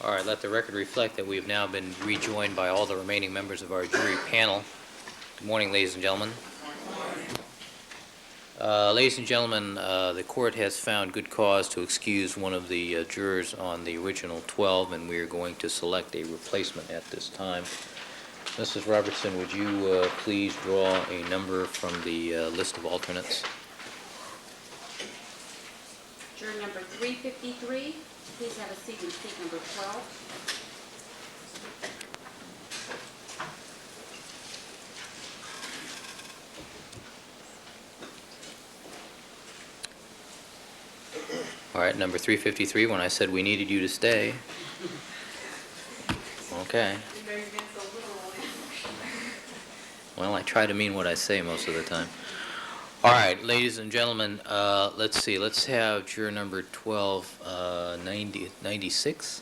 All right, let the record reflect that we have now been rejoined by all the remaining members of our jury panel. Good morning, ladies and gentlemen. Ladies and gentlemen, the court has found good cause to excuse one of the jurors on the original 12, and we are going to select a replacement at this time. Mrs. Robertson, would you please draw a number from the list of alternates? Juror number 353, please have a seat in seat number 12. All right, number 353, when I said we needed you to stay. Okay. Well, I try to mean what I say most of the time. All right, ladies and gentlemen, let's see. Let's have juror number 1296?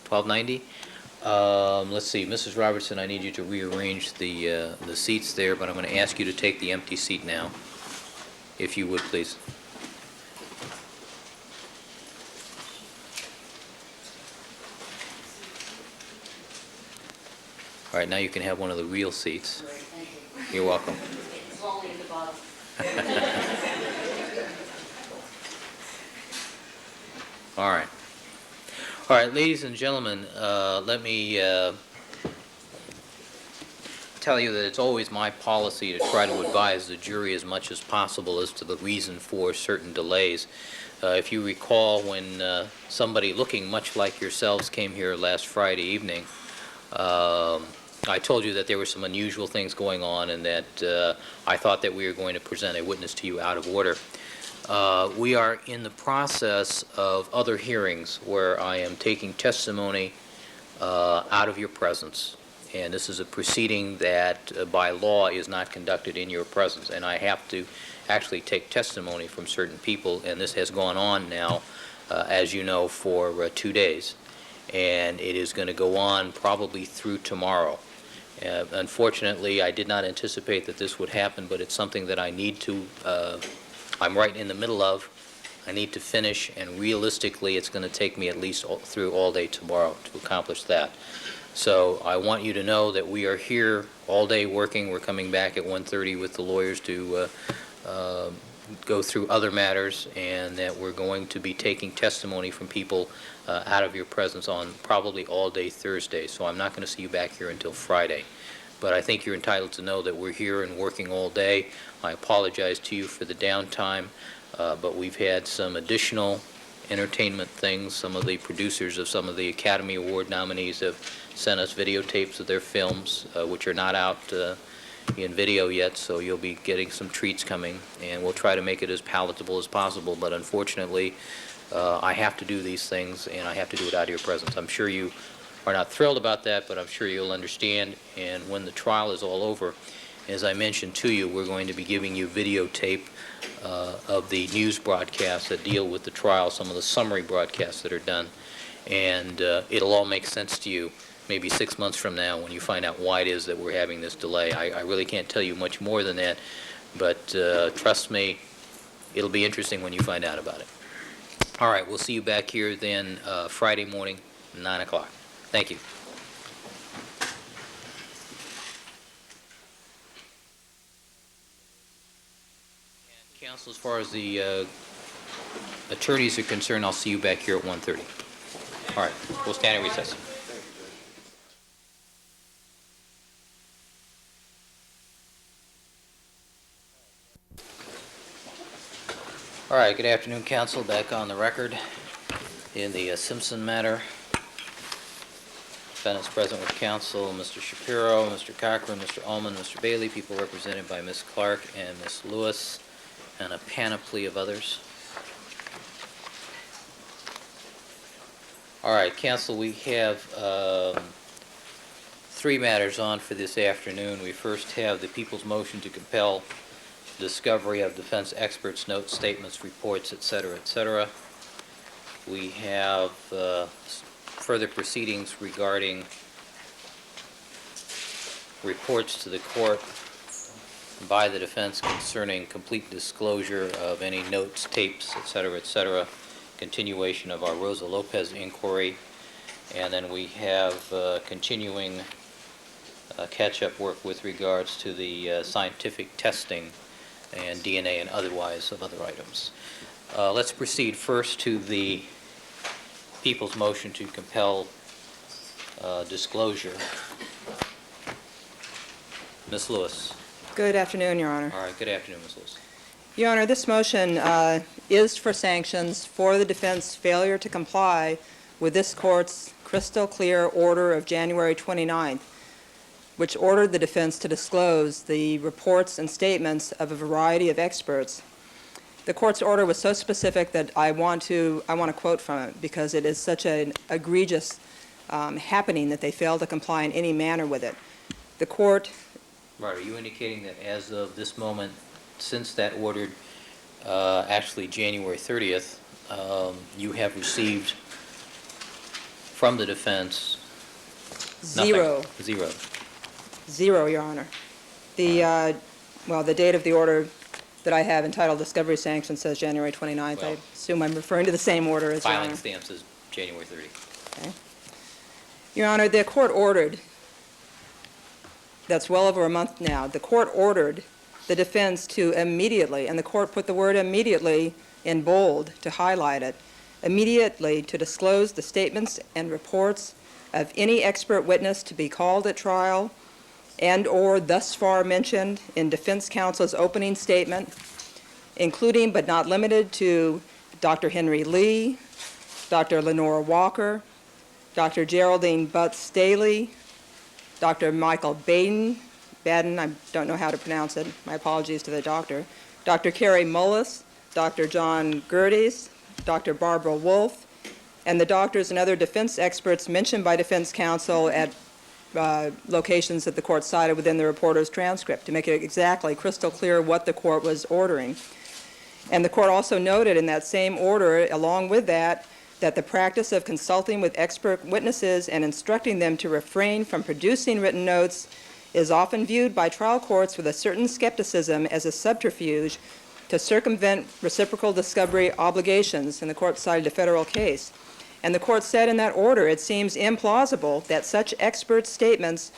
1290? Let's see. Mrs. Robertson, I need you to rearrange the seats there, but I'm going to ask you to take the empty seat now, if you would, please. All right, now you can have one of the real seats. You're welcome. It's only in the bottom. All right. All right, ladies and gentlemen, let me tell you that it's always my policy to try to advise the jury as much as possible as to the reason for certain delays. If you recall, when somebody looking much like yourselves came here last Friday evening, I told you that there were some unusual things going on and that I thought that we were going to present a witness to you out of order. We are in the process of other hearings where I am taking testimony out of your presence. And this is a proceeding that by law is not conducted in your presence. And I have to actually take testimony from certain people. And this has gone on now, as you know, for 2 days. And it is going to go on probably through tomorrow. Unfortunately, I did not anticipate that this would happen, but it's something that I need to, I'm right in the middle of. I need to finish, and realistically, it's going to take me at least through all day tomorrow to accomplish that. So I want you to know that we are here all day working. We're coming back at 1:30 with the lawyers to go through other matters, and that we're going to be taking testimony from people out of your presence on probably all day Thursday. So I'm not going to see you back here until Friday. But I think you're entitled to know that we're here and working all day. I apologize to you for the downtime, but we've had some additional entertainment things. Some of the producers of some of the Academy Award nominees have sent us videotapes of their films, which are not out in video yet, so you'll be getting some treats coming, and we'll try to make it as palatable as possible. But unfortunately, I have to do these things, and I have to do it out of your presence. I'm sure you are not thrilled about that, but I'm sure you'll understand. And when the trial is all over, as I mentioned to you, we're going to be giving you videotape of the news broadcasts that deal with the trial, some of the summary broadcasts that are done, and it'll all make sense to you maybe 6 months from now when you find out why it is that we're having this delay. I really can't tell you much more than that, but trust me, it'll be interesting when you find out about it. All right, we'll see you back here then Friday morning, 9 o'clock. Thank you. And counsel, as far as the attorneys are concerned, I'll see you back here at 1:30. All right, we'll stand in recess. All right, good afternoon, counsel. Back on the record in the Simpson matter. Defendants present with counsel, Mr. Shapiro, Mr. Cochran, Mr. Ullman, Mr. Bailey, people represented by Ms. Clark and Ms. Lewis, and a panoply of others. All right, counsel, we have 3 matters on for this afternoon. We first have the people's motion to compel discovery of defense experts' notes, statements, reports, etc., etc. We have further proceedings regarding reports to the court by the defense concerning complete disclosure of any notes, tapes, etc., etc., continuation of our Rosa Lopez inquiry, and then we have continuing catch-up work with regards to the scientific testing and DNA and otherwise of other items. Let's proceed first to the people's motion to compel disclosure. Ms. Lewis. Good afternoon, Your Honor. All right, good afternoon, Ms. Lewis. Your Honor, this motion is for sanctions for the defense failure to comply with this court's crystal clear order of January 29th, which ordered the defense to disclose the reports and statements of a variety of experts. The court's order was so specific that I want to quote from it because it is such an egregious happening that they failed to comply in any manner with it. The court... Right, are you indicating that as of this moment, since that ordered actually January 30th, you have received from the defense Zero. nothing? Zero. Zero, Your Honor. The date of the order that I have entitled Discovery Sanction says January 29th. Well, I assume I'm referring to the same order as Your Filing Honor. stamp says January 30th. Okay. Your Honor, the court ordered, that's well over a month now, the court ordered the defense to immediately, and the court put the word immediately in bold to highlight it, immediately to disclose the statements and reports of any expert witness to be called at trial and or thus far mentioned in defense counsel's opening statement, including but not limited to Dr. Henry Lee, Dr. Lenora Walker, Dr. Geraldine Butts-Staley, Dr. Michael Baden, I don't know how to pronounce it, my apologies to the doctor, Dr. Carrie Mullis, Dr. John Gerdes, Dr. Barbara Wolf, and the doctors and other defense experts mentioned by defense counsel at locations that the court cited within the reporter's transcript to make it exactly crystal clear what the court was ordering. And the court also noted in that same order, along with that the practice of consulting with expert witnesses and instructing them to refrain from producing written notes is often viewed by trial courts with a certain skepticism as a subterfuge to circumvent reciprocal discovery obligations, and the court cited a federal case. And the court said in that order, it seems implausible that such expert statements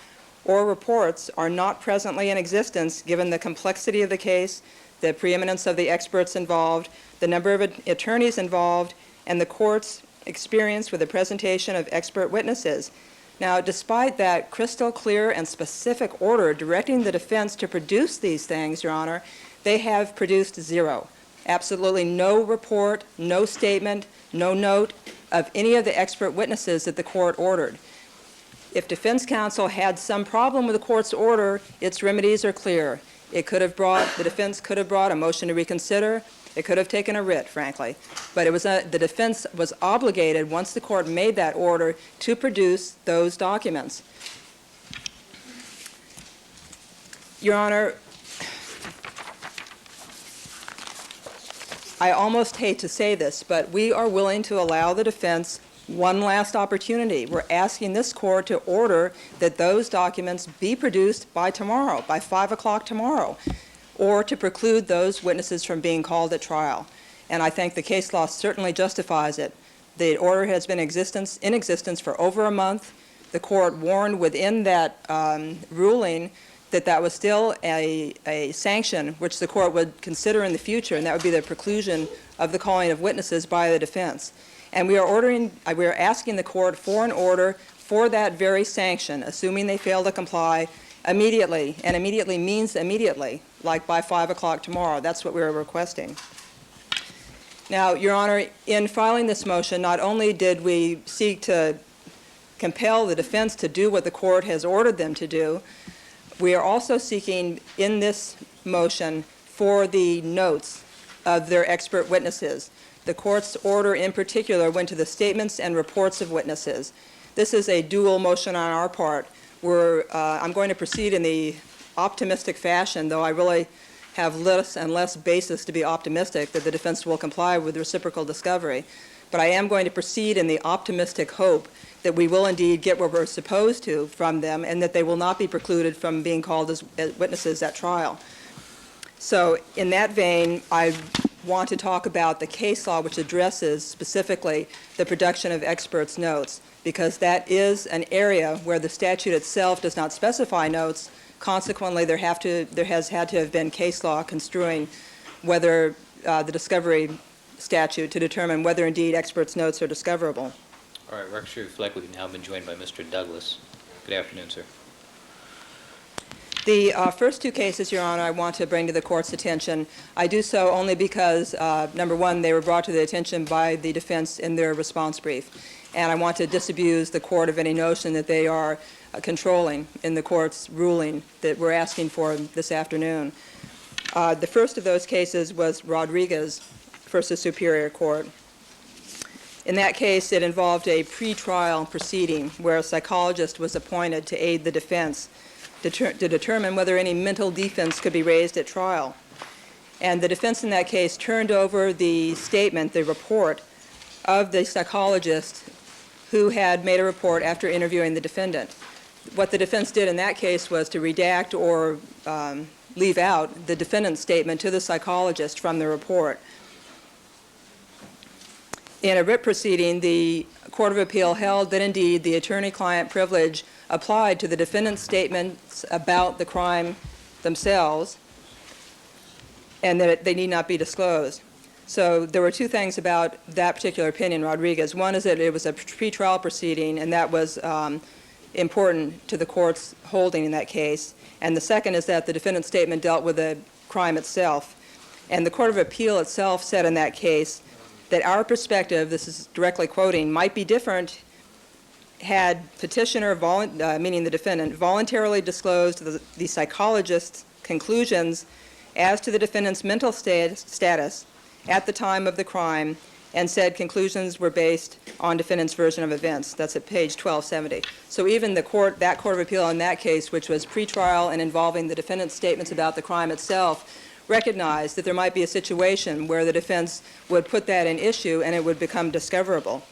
or reports are not presently in existence given the complexity of the case, the preeminence of the experts involved, the number of attorneys involved, and the court's experience with the presentation of expert witnesses. Now, despite that crystal clear and specific order directing the defense to produce these things, Your Honor, they have produced zero. Absolutely no report, no statement, no note of any of the expert witnesses that the court ordered. If defense counsel had some problem with the court's order, its remedies are clear. The defense could have brought a motion to reconsider. It could have taken a writ, frankly. But the defense was obligated, once the court made that order, to produce those documents. Your Honor, I almost hate to say this, but we are willing to allow the defense one last opportunity. We're asking this court to order that those documents be produced by tomorrow, by 5 o'clock tomorrow, or to preclude those witnesses from being called at trial. And I think the case law certainly justifies it. The order has been in existence for over a month. The court warned within that ruling that was still a sanction which the court would consider in the future, and that would be the preclusion of the calling of witnesses by the defense. And we are asking the court for an order for that very sanction, assuming they fail to comply immediately, and immediately means immediately, like by 5 o'clock tomorrow. That's what we are requesting. Now, Your Honor, in filing this motion, not only did we seek to compel the defense to do what the court has ordered them to do, we are also seeking in this motion for the notes of their expert witnesses. The court's order in particular went to the statements and reports of witnesses. This is a dual motion on our part. I'm going to proceed in the optimistic fashion, though I really have less and less basis to be optimistic that the defense will comply with reciprocal discovery. But I am going to proceed in the optimistic hope that we will indeed get what we're supposed to from them and that they will not be precluded from being called as witnesses at trial. So in that vein, I want to talk about the case law which addresses specifically the production of experts' notes, because that is an area where the statute itself does not specify notes. Consequently, there has had to have been case law construing whether the discovery statute to determine whether indeed experts' notes are discoverable. All right, records reflect we've now been joined by Mr. Douglas. Good afternoon, sir. The first two cases, Your Honor, I want to bring to the Court's attention. I do so only because, number one, they were brought to the attention by the defense in their response brief. And I want to disabuse the Court of any notion that they are controlling in the Court's ruling that we're asking for this afternoon. The first of those cases was Rodriguez versus Superior Court. In that case, it involved a pretrial proceeding where a psychologist was appointed to aid the defense to determine whether any mental defense could be raised at trial. And the defense in that case turned over the statement, the report, of the psychologist who had made a report after interviewing the defendant. What the defense did in that case was to redact or leave out the defendant's statement to the psychologist from the report. In a writ proceeding, the Court of Appeal held that indeed the attorney-client privilege applied to the defendant's statements about the crime themselves, and that they need not be disclosed. So there were two things about that particular opinion, Rodriguez. One is that it was a pretrial proceeding, and that was important to the Court's holding in that case. And the second is that the defendant's statement dealt with the crime itself. And the Court of Appeal itself said in that case that our perspective, this is directly quoting, might be different had petitioner, meaning the defendant, voluntarily disclosed the psychologist's conclusions as to the defendant's mental status at the time of the crime, and said conclusions were based on defendant's version of events. That's at page 1270. So even that Court of Appeal in that case, which was pretrial and involving the defendant's statements about the crime itself, recognized that there might be a situation where the defense would put that in issue and it would become discoverable.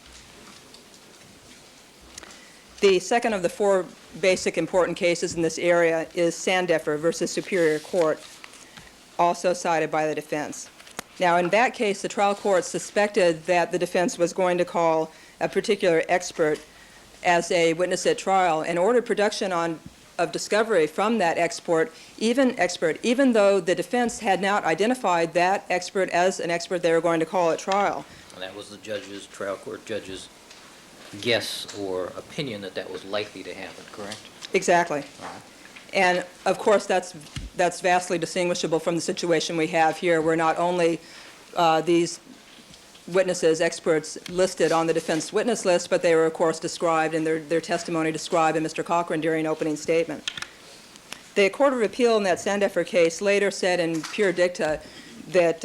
The second of the four basic important cases in this area is Sandeffer versus Superior Court, also cited by the defense. Now, in that case, the trial court suspected that the defense was going to call a particular expert as a witness at trial and ordered production of discovery from that expert, even though the defense had not identified that expert as an expert they were going to call at trial. And that was the trial court judge's guess or opinion that that was likely to happen, correct? Exactly. And of course, that's vastly distinguishable from the situation we have here, where not only these witnesses, experts, listed on the defense witness list, but they were, of course, described in their testimony described in Mr. Cochran during opening statement. The Court of Appeal in that Sandeffer case later said in pure dicta that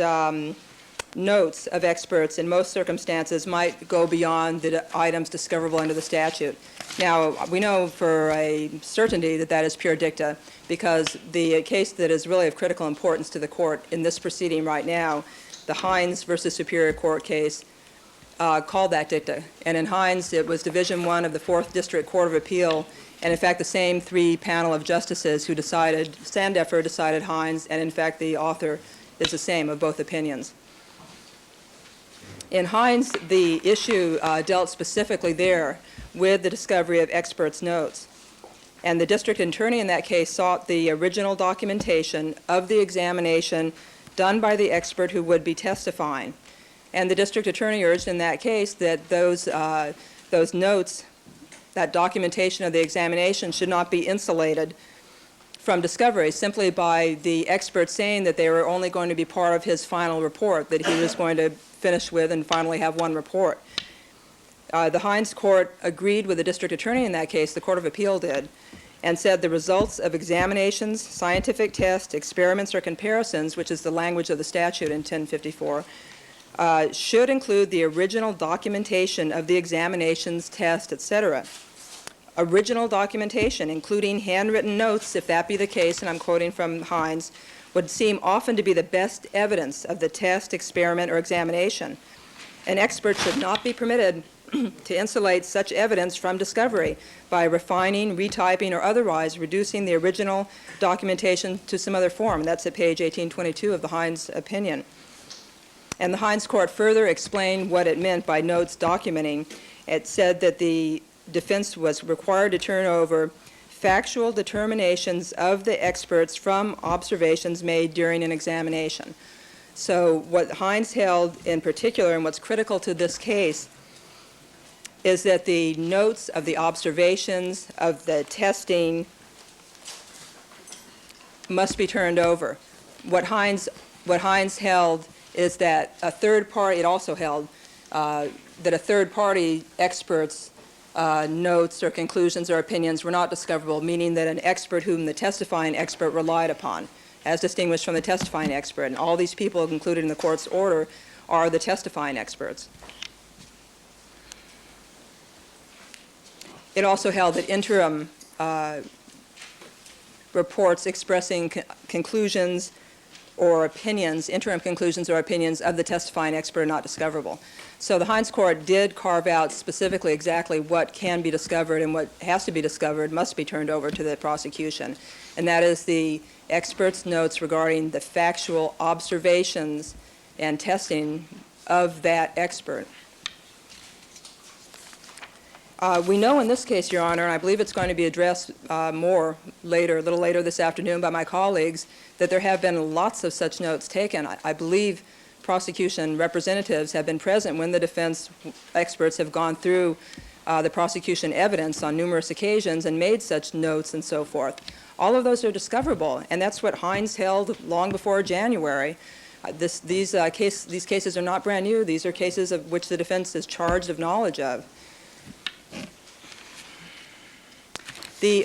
notes of experts in most circumstances might go beyond the items discoverable under the statute. Now, we know for a certainty that that is pure dicta, because the case that is really of critical importance to the court in this proceeding right now, the Hines versus Superior Court case, called that dicta. And in Hines, it was Division I of the 4th District Court of Appeal, and in fact the same three panel of justices who decided, Sandeffer decided Hines, and in fact the author is the same of both opinions. In Hines, the issue dealt specifically there with the discovery of experts' notes. And the district attorney in that case sought the original documentation of the examination done by the expert who would be testifying. And the district attorney urged in that case that those notes, that documentation of the examination, should not be insulated from discovery simply by the expert saying that they were only going to be part of his final report, that he was going to finish with and finally have one report. The Hines court agreed with the district attorney in that case, the Court of Appeal did, and said the results of examinations, scientific tests, experiments, or comparisons, which is the language of the statute in 1054, should include the original documentation of the examinations, test, etc. Original documentation, including handwritten notes, if that be the case, and I'm quoting from Hines, would seem often to be the best evidence of the test, experiment, or examination. An expert should not be permitted to insulate such evidence from discovery by refining, retyping, or otherwise reducing the original documentation to some other form. That's at page 1822 of the Hines opinion. And the Hines Court further explained what it meant by notes documenting. It said that the defense was required to turn over factual determinations of the experts from observations made during an examination. So what Hines held in particular, and what's critical to this case, is that the notes of the observations of the testing must be turned over. What Hines held is that a third party, it also held that a third party expert's notes or conclusions or opinions were not discoverable, meaning that an expert whom the testifying expert relied upon, as distinguished from the testifying expert. And all these people included in the court's order are the testifying experts. It also held that interim reports expressing conclusions or opinions, interim conclusions or opinions of the testifying expert are not discoverable. So the Hines Court did carve out specifically exactly what can be discovered and what has to be discovered must be turned over to the prosecution. And that is the expert's notes regarding the factual observations and testing of that expert. We know in this case, Your Honor, and I believe it's going to be addressed more later, a little later this afternoon by my colleagues, that there have been lots of such notes taken. I believe prosecution representatives have been present when the defense experts have gone through the prosecution evidence on numerous occasions and made such notes and so forth. All of those are discoverable, and that's what Hines held long before January. These cases are not brand new. These are cases of which the defense is charged of knowledge of.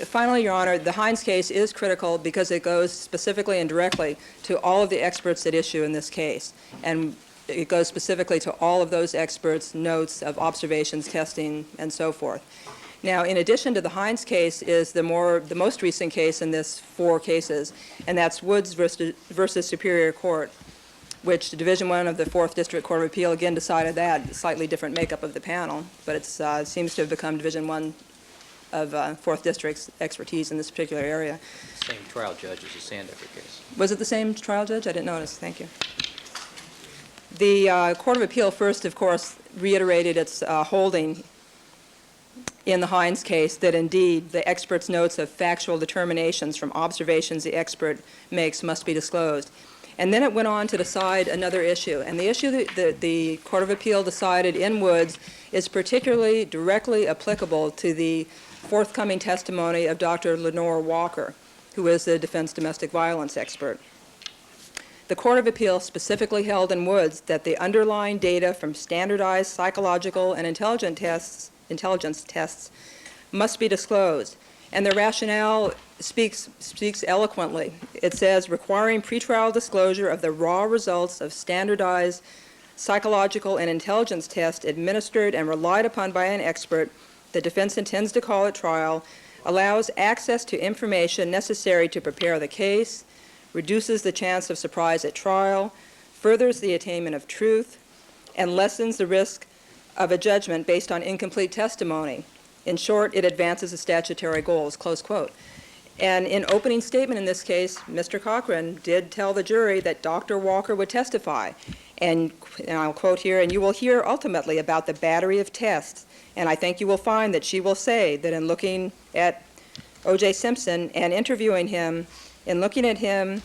Finally, Your Honor, the Hines case is critical because it goes specifically and directly to all of the experts at issue in this case. And it goes specifically to all of those experts' notes of observations, testing, and so forth. Now, in addition to the Hines case is the most recent case in this 4 cases, and that's Woods versus Superior Court, which Division I of the 4th District Court of Appeal again decided that, slightly different makeup of the panel, but it seems to have become Division I of 4th District's expertise in this particular area. Same trial judge as the Sandecker case. Was it the same trial judge? I didn't notice. Thank you. The Court of Appeal first, of course, reiterated its holding in the Hines case that indeed the expert's notes of factual determinations from observations the expert makes must be disclosed. And then it went on to decide another issue. And the issue that the Court of Appeal decided in Woods is particularly directly applicable to the forthcoming testimony of Dr. Lenore Walker, who is the defense domestic violence expert. The Court of Appeal specifically held in Woods that the underlying data from standardized psychological and intelligence tests must be disclosed. And the rationale speaks eloquently. It says, requiring pretrial disclosure of the raw results of standardized psychological and intelligence tests administered and relied upon by an expert the defense intends to call at trial, allows access to information necessary to prepare the case, reduces the chance of surprise at trial, furthers the attainment of truth, and lessens the risk of a judgment based on incomplete testimony. In short, it advances the statutory goals, close quote. And in opening statement in this case, Mr. Cochran did tell the jury that Dr. Walker would testify. And I'll quote here, and you will hear ultimately about the battery of tests. And I think you will find that she will say that in looking at O.J. Simpson and interviewing him, in looking at him,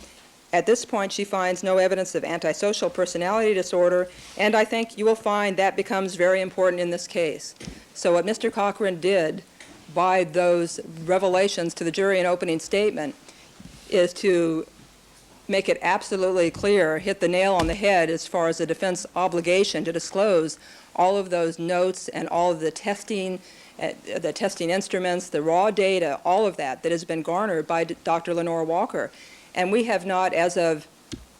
at this point she finds no evidence of antisocial personality disorder, and I think you will find that becomes very important in this case. So what Mr. Cochran did by those revelations to the jury in opening statement is to make it absolutely clear, hit the nail on the head as far as the defense obligation to disclose all of those notes and all of the testing instruments, the raw data, all of that has been garnered by Dr. Lenore Walker. And we have not, as of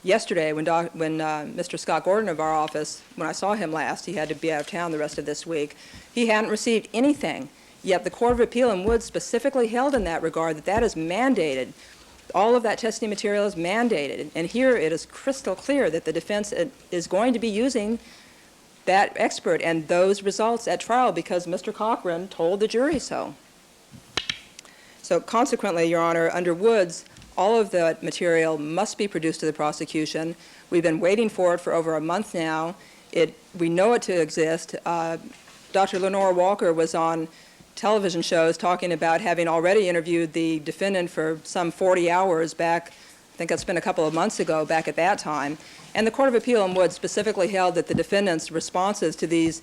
yesterday, when Mr. Scott Gordon of our office, when I saw him last, he had to be out of town the rest of this week, he hadn't received anything. Yet the Court of Appeal in Woods specifically held in that regard that is mandated. All of that testing material is mandated. And here it is crystal clear that the defense is going to be using that expert and those results at trial because Mr. Cochran told the jury so. So consequently, Your Honor, under Woods, All of that material must be produced to the prosecution. We've been waiting for it for over a month now. We know it to exist. Dr. Lenore Walker was on television shows talking about having already interviewed the defendant for some 40 hours back, I think that's been a couple of months ago, back at that time. And the Court of Appeal in Wood specifically held that the defendant's responses to these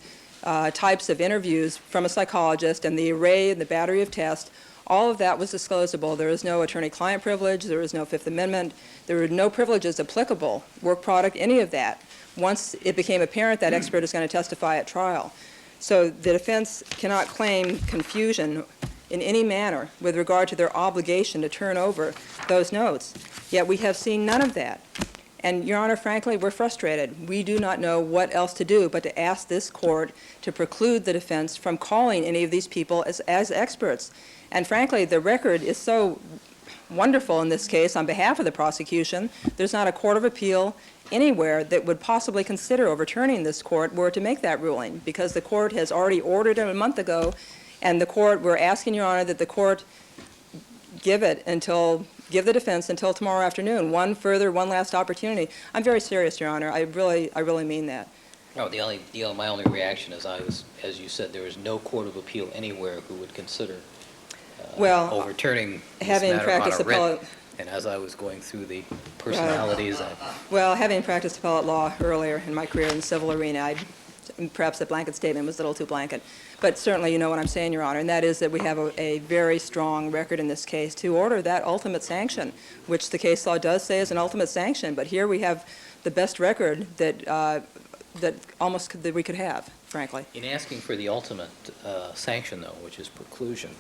types of interviews from a psychologist and the array and the battery of tests, all of that was disclosable. There is no attorney-client privilege, there is no Fifth Amendment, there were no privileges applicable, work product, any of that. Once it became apparent that expert is going to testify at trial. So the defense cannot claim confusion in any manner with regard to their obligation to turn over those notes. Yet we have seen none of that. And, Your Honor, frankly, we're frustrated. We do not know what else to do but to ask this court to preclude the defense from calling any of these people as experts. And frankly, the record is so wonderful in this case on behalf of the prosecution. There's not a court of appeal anywhere that would possibly consider overturning this court were to make that ruling, because the court has already ordered it a month ago, and we're asking, Your Honor, that the court give the defense until tomorrow afternoon, one last opportunity. I'm very serious, Your Honor. I really mean that. No, my only reaction is as you said, there is no court of appeal anywhere who would consider overturning this having matter practiced on a writ. appellate. And as I was going through the personalities, Well, having practiced appellate law earlier in my career in the civil arena, perhaps the blanket statement was a little too blanket. But certainly you know what I'm saying, Your Honor, and that is that we have a very strong record in this case to order that ultimate sanction, which the case law does say is an ultimate sanction. But here we have the best record that we could have, frankly. in asking for the ultimate sanction, though, which is preclusion,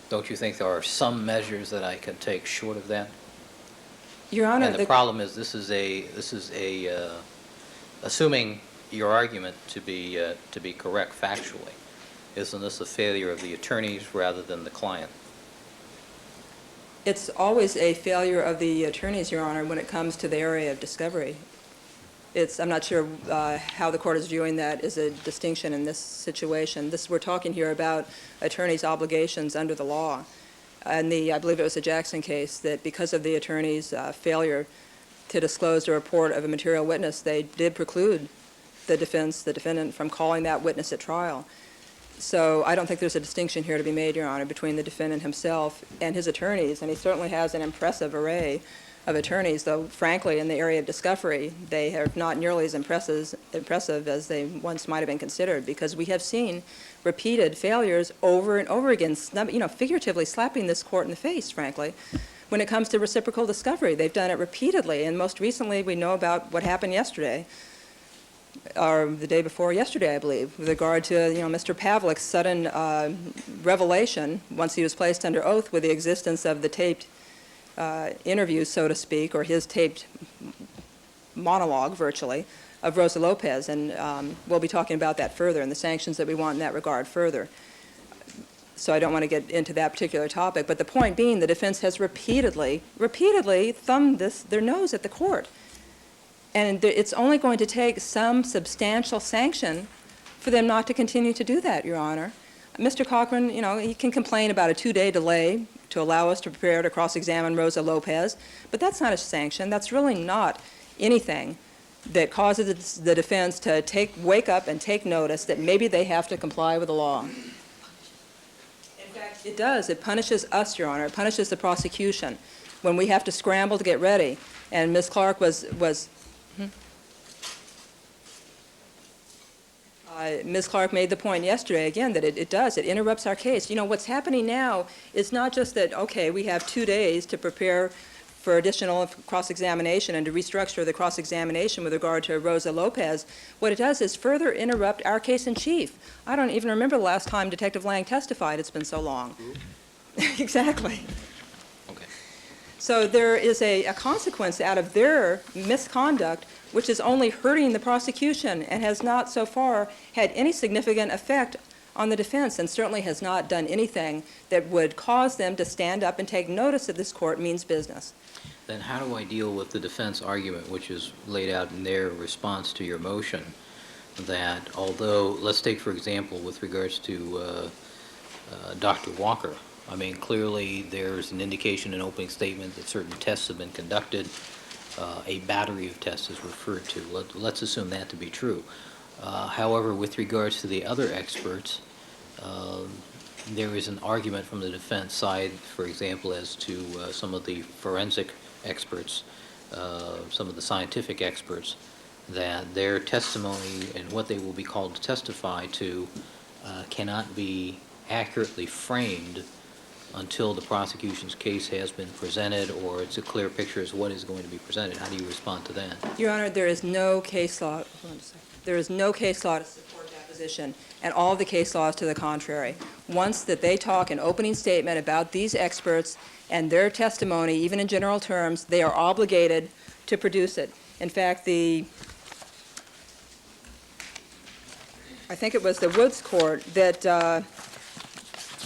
don't you think there are some measures that I can take short of that? Your Honor, And the problem is this is assuming your argument to be correct factually, isn't this a failure of the attorneys rather than the client? it's always a failure of the attorneys, Your Honor, when it comes to the area of discovery. I'm not sure how the court is viewing that as a distinction in this situation. We're talking here about attorneys' obligations under the law. And I believe it was the Jackson case, that because of the attorney's failure to disclose a report of a material witness, they did preclude the defendant, from calling that witness at trial. So I don't think there's a distinction here to be made, Your Honor, between the defendant himself and his attorneys, and he certainly has an impressive array of attorneys, though frankly in the area of discovery they are not nearly as impressive as they once might have been considered, because we have seen repeated failures over and over again, figuratively slapping this court in the face, frankly. When it comes to reciprocal discovery, they've done it repeatedly, and most recently we know about what happened yesterday, or the day before yesterday, I believe, with regard to Mr. Pavlik's sudden revelation, once he was placed under oath, with the existence of the taped interview, so to speak, or his taped monologue, virtually, of Rosa Lopez. And we'll be talking about that further and the sanctions that we want in that regard further. So I don't want to get into that particular topic. But the point being, the defense has repeatedly thumbed their nose at the court. And it's only going to take some substantial sanction for them not to continue to do that, Your Honor. Mr. Cochran, he can complain about a 2-day delay to allow us to prepare to cross-examine Rosa Lopez, but that's not a sanction. That's really not anything that causes the defense to wake up and take notice that maybe they have to comply with the law. In fact, it does. It punishes us, Your Honor. It punishes the prosecution when we have to scramble to get ready. And Ms. Clark Ms. Clark made the point yesterday, again, that it does. It interrupts our case. What's happening now is not just that, okay, we have 2 days to prepare for additional cross-examination and to restructure the cross-examination with regard to Rosa Lopez. What it does is further interrupt our case in chief. I don't even remember the last time Detective Lang testified. It's been so long. Exactly. Okay. So there is a consequence out of their misconduct, which is only hurting the prosecution and has not so far had any significant effect on the defense, and certainly has not done anything that would cause them to stand up and take notice that this court means business. Then how do I deal with the defense argument, which is laid out in their response to your motion, that although, let's take for example with regards to Dr. Walker, I mean, clearly, there's an indication in opening statement that certain tests have been conducted. A battery of tests is referred to. Let's assume that to be true. However, with regards to the other experts, there is an argument from the defense side, for example, as to some of the forensic experts, some of the scientific experts, that their testimony and what they will be called to testify to cannot be accurately framed until the prosecution's case has been presented or it's a clear picture as what is going to be presented. How do you respond to that? Your Honor, there is no case law, hold on a second. There is no case law to support that position, and all of the case law is to the contrary. Once that they talk an opening statement about these experts and their testimony, even in general terms, they are obligated to produce it. In fact, I think it was the Woods Court that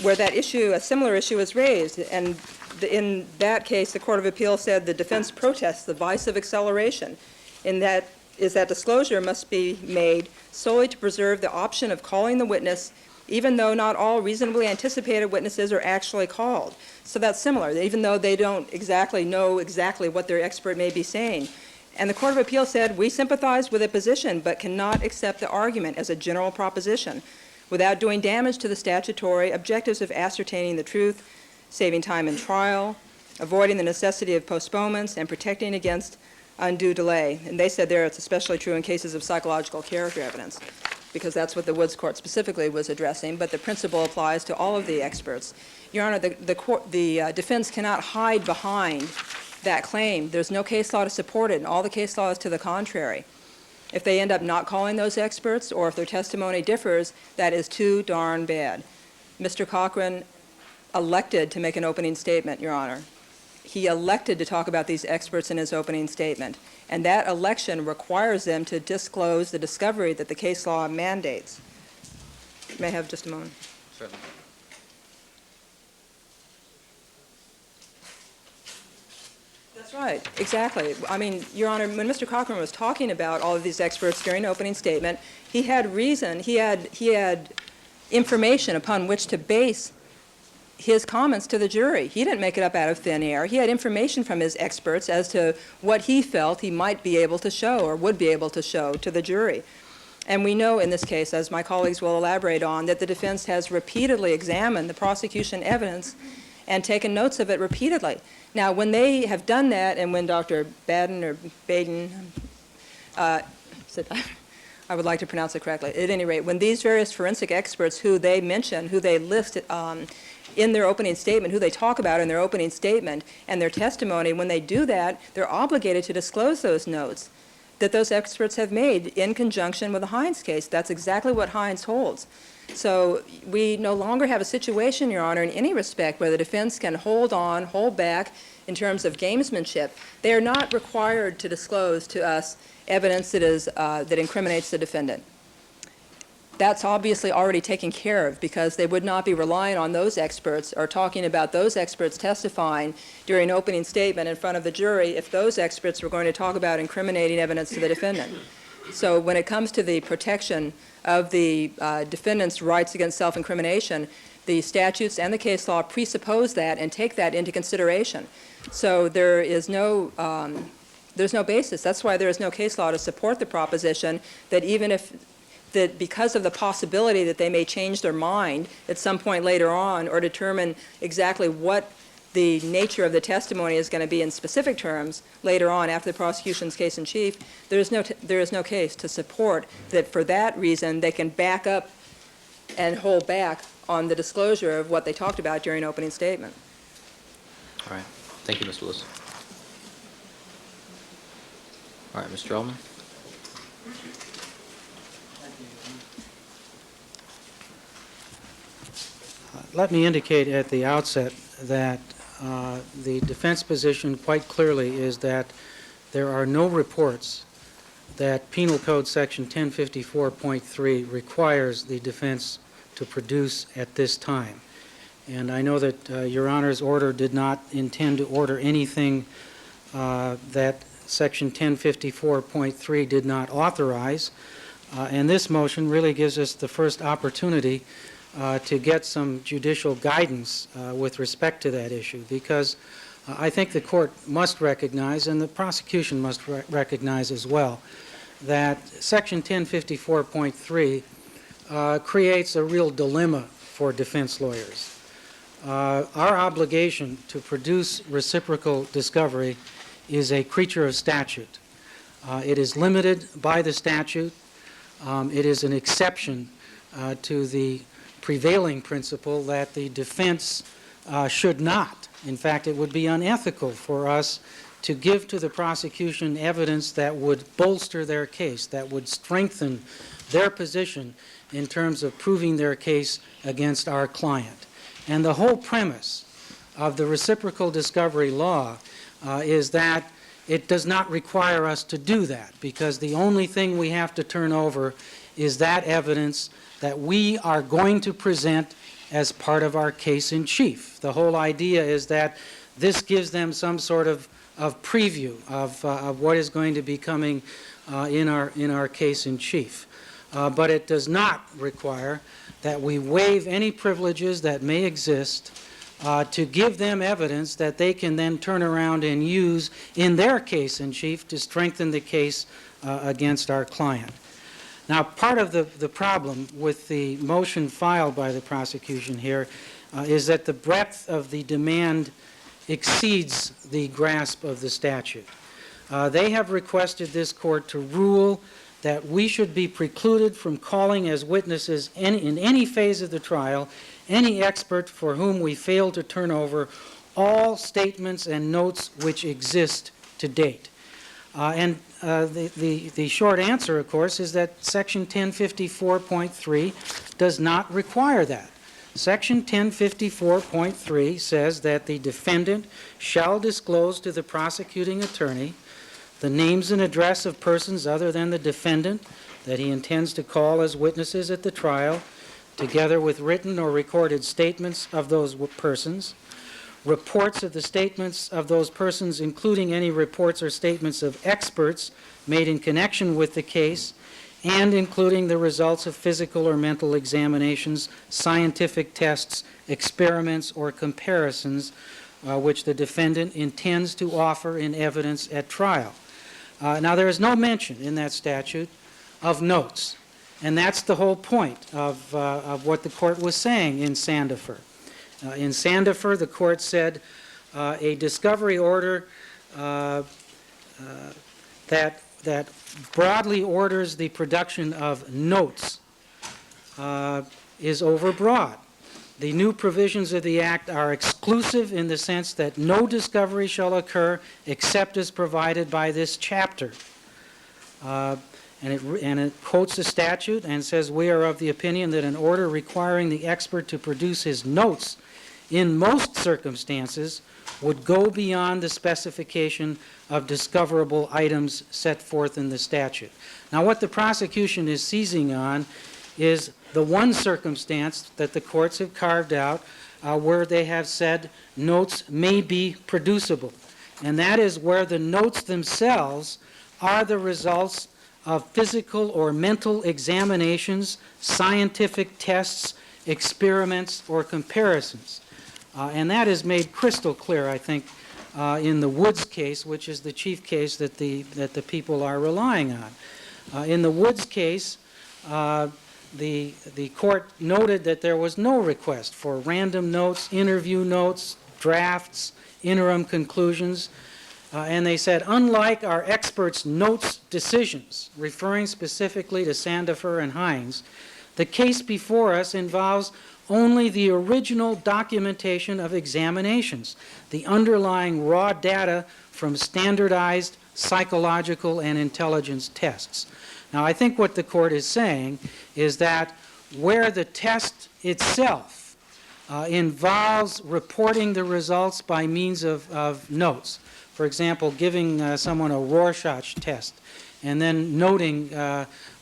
where that issue, a similar issue, was raised, and in that case, the Court of Appeal said the defense protests the vice of acceleration, in that disclosure must be made solely to preserve the option of calling the witness, even though not all reasonably anticipated witnesses are actually called. So that's similar, even though they don't exactly know exactly what their expert may be saying. And the Court of Appeal said, we sympathize with a position, but cannot accept the argument as a general proposition without doing damage to the statutory objectives of ascertaining the truth, saving time in trial, avoiding the necessity of postponements, and protecting against undue delay. And they said there it's especially true in cases of psychological character evidence, because that's what the Woods Court specifically was addressing, but the principle applies to all of the experts. Your Honor, the defense cannot hide behind that claim. There's no case law to support it, and all the case law is to the contrary. If they end up not calling those experts, or if their testimony differs, that is too darn bad. Mr. Cochran elected to make an opening statement, Your Honor. He elected to talk about these experts in his opening statement, and that election requires them to disclose the discovery that the case law mandates. May I have just a moment? Certainly. That's right, exactly. I mean, Your Honor, when Mr. Cochran was talking about all of these experts during the opening statement, he had reason, he had information upon which to base his comments to the jury. He didn't make it up out of thin air. He had information from his experts as to what he felt he might be able to show or would be able to show to the jury. And we know in this case, as my colleagues will elaborate on, that the defense has repeatedly examined the prosecution evidence and taken notes of it repeatedly. Now, when they have done that, and when Dr. Baden, said, I would like to pronounce it correctly, at any rate, when these various forensic experts who they mention, who they list in their opening statement, who they talk about in their opening statement and their testimony, when they do that, they're obligated to disclose those notes that those experts have made in conjunction with the Hines case. That's exactly what Hines holds. So we no longer have a situation, Your Honor, in any respect where the defense can hold back in terms of gamesmanship. They are not required to disclose to us evidence that incriminates the defendant. That's obviously already taken care of, because they would not be relying on those experts or talking about those experts testifying during an opening statement in front of the jury if those experts were going to talk about incriminating evidence to the defendant. So when it comes to the protection of the defendant's rights against self-incrimination, the statutes and the case law presuppose that and take that into consideration. So there's no basis. That's why there is no case law to support the proposition that even if that because of the possibility that they may change their mind at some point later on or determine exactly what the nature of the testimony is going to be in specific terms later on after the prosecution's case in chief, there is no case to support that for that reason they can back up and hold back on the disclosure of what they talked about during opening statement. All right. Thank you, Mr. Lewis. All right, Mr. Ullman. Let me indicate at the outset that the defense position quite clearly is that there are no reports that Penal Code Section 1054.3 requires the defense to produce at this time. And I know that Your Honor's order did not intend to order anything that Section 1054.3 did not authorize. And this motion really gives us the first opportunity to get some judicial guidance with respect to that issue, because I think the court must recognize, and the prosecution must recognize as well, that Section 1054.3 creates a real dilemma for defense lawyers. Our obligation to produce reciprocal discovery is a creature of statute. It is limited by the statute. It is an exception to the prevailing principle that the defense should not. In fact, it would be unethical for us to give to the prosecution evidence that would bolster their case, that would strengthen their position in terms of proving their case against our client. And the whole premise of the reciprocal discovery law is that it does not require us to do that, because the only thing we have to turn over is that evidence that we are going to present as part of our case in chief. The whole idea is that this gives them some sort of preview of what is going to be coming in our case in chief. But it does not require that we waive any privileges that may exist to give them evidence that they can then turn around and use in their case in chief to strengthen the case against our client. Now, part of the problem with the motion filed by the prosecution here is that the breadth of the demand exceeds the grasp of the statute. They have requested this court to rule that we should be precluded from calling as witnesses in any phase of the trial any expert for whom we fail to turn over all statements and notes which exist to date. The short answer, of course, is that Section 1054.3 does not require that. Section 1054.3 says that the defendant shall disclose to the prosecuting attorney the names and address of persons other than the defendant that he intends to call as witnesses at the trial, together with written or recorded statements of those persons, reports of the statements of those persons, including any reports or statements of experts made in connection with the case, and including the results of physical or mental examinations, scientific tests, experiments, or comparisons which the defendant intends to offer in evidence at trial. Now, there is no mention in that statute of notes, and that's the whole point of what the court was saying in Sandifer. In Sandifer, the court said a discovery order that broadly orders the production of notes is overbroad. The new provisions of the Act are exclusive in the sense that no discovery shall occur except as provided by this chapter. And it quotes the statute and says, "We are of the opinion that an order requiring the expert to produce his notes in most circumstances would go beyond the specification of discoverable items set forth in the statute." Now, what the prosecution is seizing on is the one circumstance that the courts have carved out where they have said notes may be producible, and that is where the notes themselves are the results of physical or mental examinations, scientific tests, experiments, or comparisons. And that is made crystal clear, I think, in the Woods case, which is the chief case that the people are relying on. In the Woods case, the court noted that there was no request for random notes, interview notes, drafts, interim conclusions, and they said, unlike our experts' notes decisions, referring specifically to Sandifer and Hines, the case before us involves only the original documentation of examinations, the underlying raw data from standardized psychological and intelligence tests. Now, I think what the court is saying is that where the test itself involves reporting the results by means of notes, for example, giving someone a Rorschach test and then noting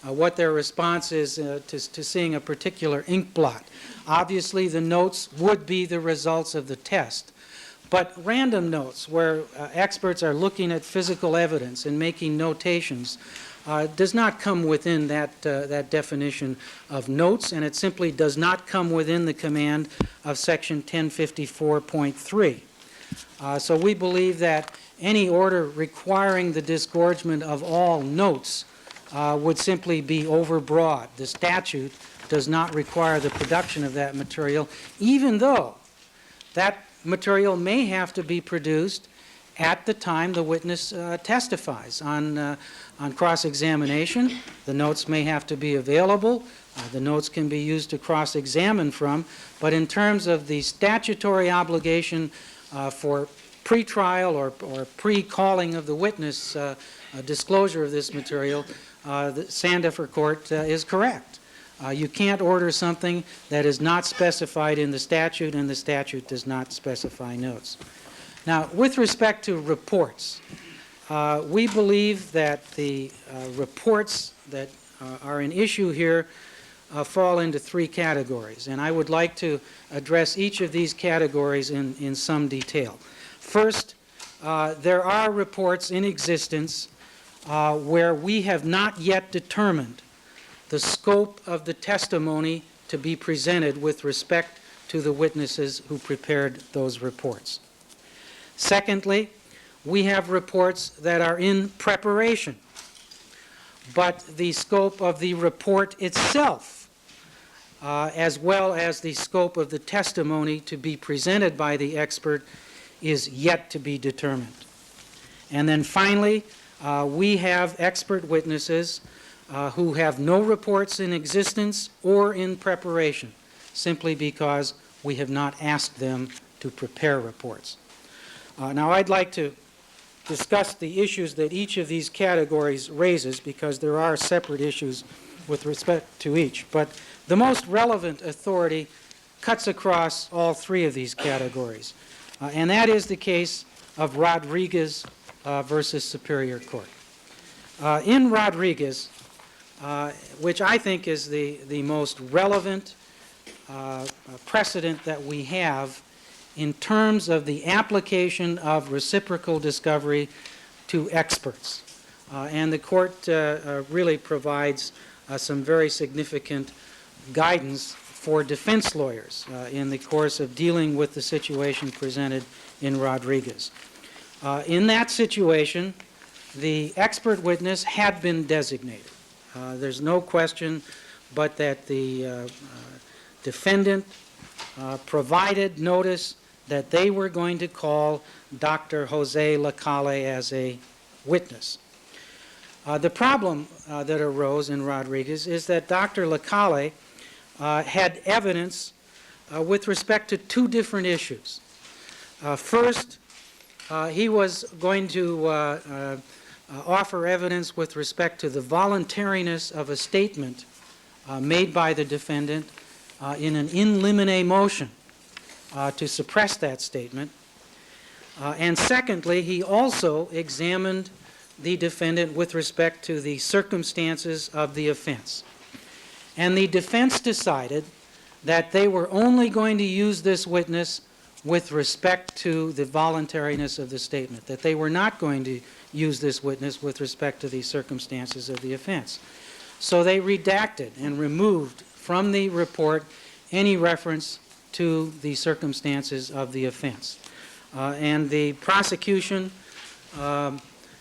what their response is to seeing a particular ink blot. Obviously, the notes would be the results of the test. But random notes, where experts are looking at physical evidence and making notations, does not come within that definition of notes, and it simply does not come within the command of Section 1054.3. So we believe that any order requiring the disgorgement of all notes would simply be overbroad. The statute does not require the production of that material, even though that material may have to be produced at the time the witness testifies. On cross-examination, the notes may have to be available. The notes can be used to cross-examine from, but in terms of the statutory obligation for pre-trial or pre-calling of the witness disclosure of this material, the Sandifer Court is correct. You can't order something that is not specified in the statute, and the statute does not specify notes. Now, with respect to reports, we believe that the reports that are an issue here fall into three categories, and I would like to address each of these categories in some detail. First, there are reports in existence where we have not yet determined the scope of the testimony to be presented with respect to the witnesses who prepared those reports. Secondly, we have reports that are in preparation, but the scope of the report itself, as well as the scope of the testimony to be presented by the expert, is yet to be determined. And then finally, we have expert witnesses who have no reports in existence or in preparation, simply because we have not asked them to prepare reports. Now, I'd like to discuss the issues that each of these categories raises, because there are separate issues with respect to each. But the most relevant authority cuts across all three of these categories, and that is the case of Rodriguez versus Superior Court. In Rodriguez, which I think is the most relevant precedent that we have in terms of the application of reciprocal discovery to experts. And the court really provides some very significant guidance for defense lawyers in the course of dealing with the situation presented in Rodriguez. In that situation, the expert witness had been designated. There's no question but that the defendant provided notice that they were going to call Dr. Jose Lacalle as a witness. The problem that arose in Rodriguez is that Dr. Lacalle had evidence with respect to two different issues. First, he was going to offer evidence with respect to the voluntariness of a statement made by the defendant in an in limine motion to suppress that statement. And secondly, he also examined the defendant with respect to the circumstances of the offense. And the defense decided that they were only going to use this witness with respect to the voluntariness of the statement, that they were not going to use this witness with respect to the circumstances of the offense. So they redacted and removed from the report any reference to the circumstances of the offense. And the prosecution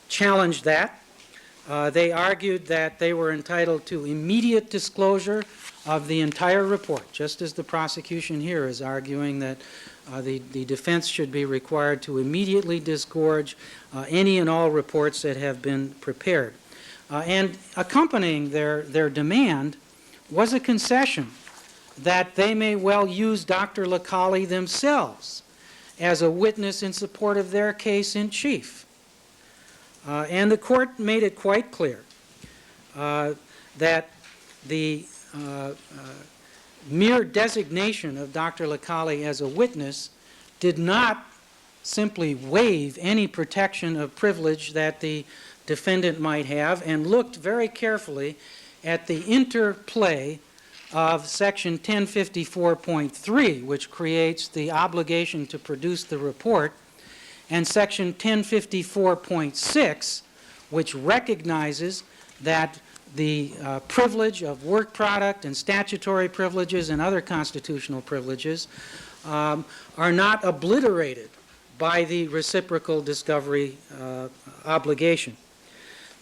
challenged that. They argued that they were entitled to immediate disclosure of the entire report, just as the prosecution here is arguing that the defense should be required to immediately disgorge any and all reports that have been prepared. And accompanying their demand was a concession that they may well use Dr. Lacalle themselves as a witness in support of their case in chief. And the court made it quite clear that the mere designation of Dr. Lacalle as a witness did not simply waive any protection of privilege that the defendant might have, and looked very carefully at the interplay of Section 1054.3, which creates the obligation to produce the report, and Section 1054.6, which recognizes that the privilege of work product and statutory privileges and other constitutional privileges are not obliterated by the reciprocal discovery obligation.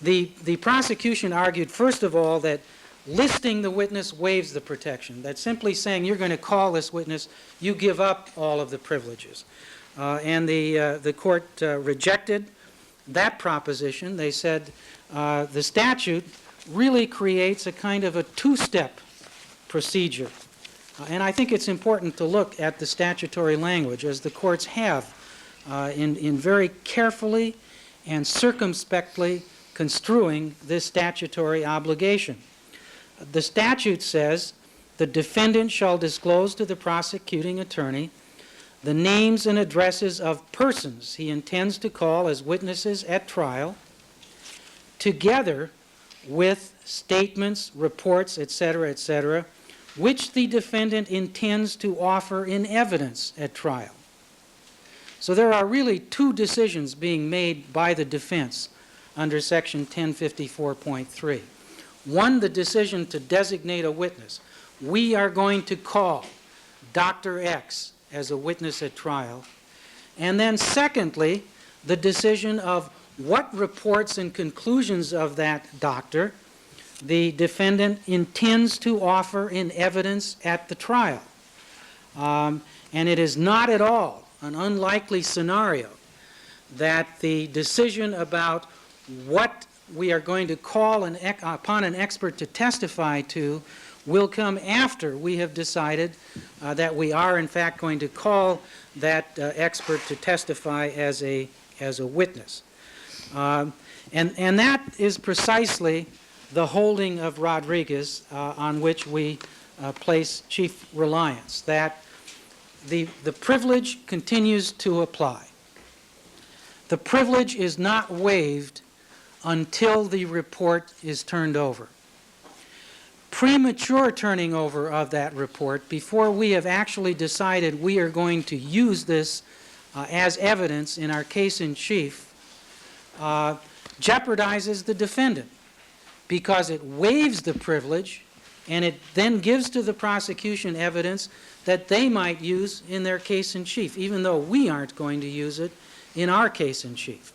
The prosecution argued, first of all, that listing the witness waives the protection, that simply saying you're going to call this witness, you give up all of the privileges. And the court rejected that proposition. They said the statute really creates a kind of a two-step procedure. And I think it's important to look at the statutory language, as the courts have, in very carefully and circumspectly construing this statutory obligation. The statute says the defendant shall disclose to the prosecuting attorney the names and addresses of persons he intends to call as witnesses at trial, together with statements, reports, etc., which the defendant intends to offer in evidence at trial. So there are really two decisions being made by the defense under Section 1054.3. One, the decision to designate a witness. We are going to call Dr. X as a witness at trial. And then secondly, the decision of what reports and conclusions of that doctor the defendant intends to offer in evidence at the trial. And it is not at all an unlikely scenario that the decision about what we are going to call upon an expert to testify to will come after we have decided that we are in fact going to call that expert to testify as a witness. And that is precisely the holding of Rodriguez on which we place chief reliance, that the privilege continues to apply. The privilege is not waived until the report is turned over. Premature turning over of that report before we have actually decided we are going to use this as evidence in our case in chief jeopardizes the defendant, because it waives the privilege and it then gives to the prosecution evidence that they might use in their case in chief, even though we aren't going to use it in our case in chief.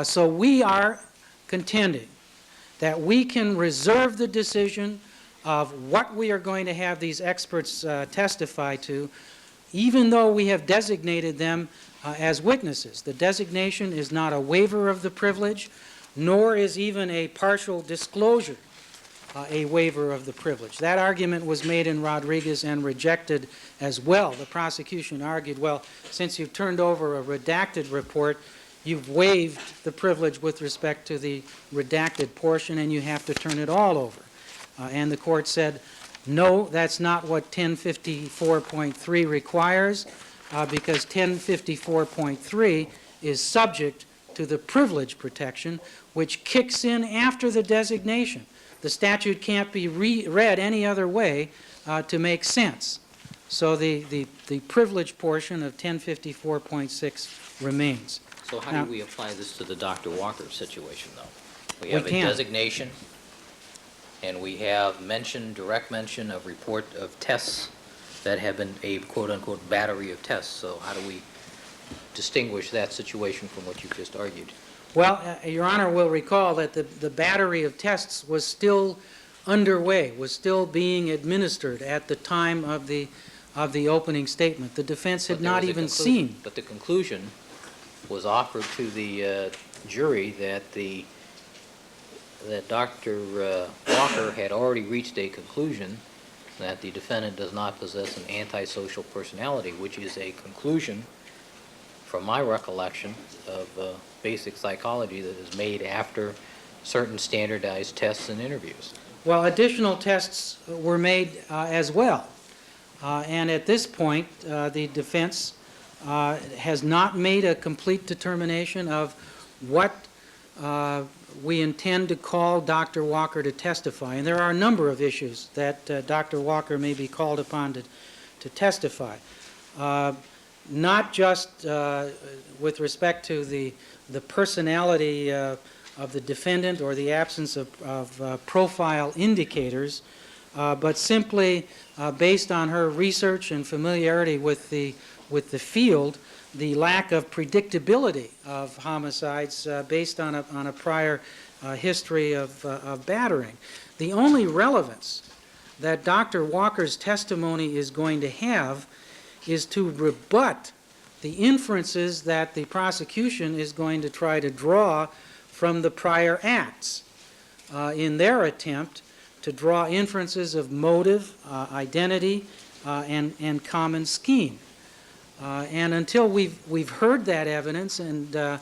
So we are contending that we can reserve the decision of what we are going to have these experts testify to, even though we have designated them as witnesses. The designation is not a waiver of the privilege, nor is even a partial disclosure a waiver of the privilege. That argument was made in Rodriguez and rejected as well. The prosecution argued, well, since you've turned over a redacted report, you've waived the privilege with respect to the redacted portion and you have to turn it all over. And the court said, no, that's not what 1054.3 requires, because 1054.3 is subject to the privilege protection, which kicks in after the designation. The statute can't be read any other way to make sense. So the privilege portion of 1054.6 remains. So how do we apply this to the Dr. Walker situation, though? We We have a can. designation, and we have direct mention of report of tests that have been a quote-unquote battery of tests. So how do we distinguish that situation from what you just argued? Well, Your Honor will recall that the battery of tests was still underway, was still being administered at the time of the opening statement. The defense had not even seen. But the conclusion was offered to the jury that Dr. Walker had already reached a conclusion that the defendant does not possess an antisocial personality, which is a conclusion, from my recollection, of basic psychology that is made after certain standardized tests and interviews. Well, additional tests were made as well. And at this point, the defense has not made a complete determination of what we intend to call Dr. Walker to testify. And there are a number of issues that Dr. Walker may be called upon to testify. Not just with respect to the personality of the defendant or the absence of profile indicators, but simply based on her research and familiarity with the field, the lack of predictability of homicides based on a prior history of battering. The only relevance that Dr. Walker's testimony is going to have is to rebut the inferences that the prosecution is going to try to draw from the prior acts in their attempt to draw inferences of motive, identity, and common scheme. And until we've heard that evidence, and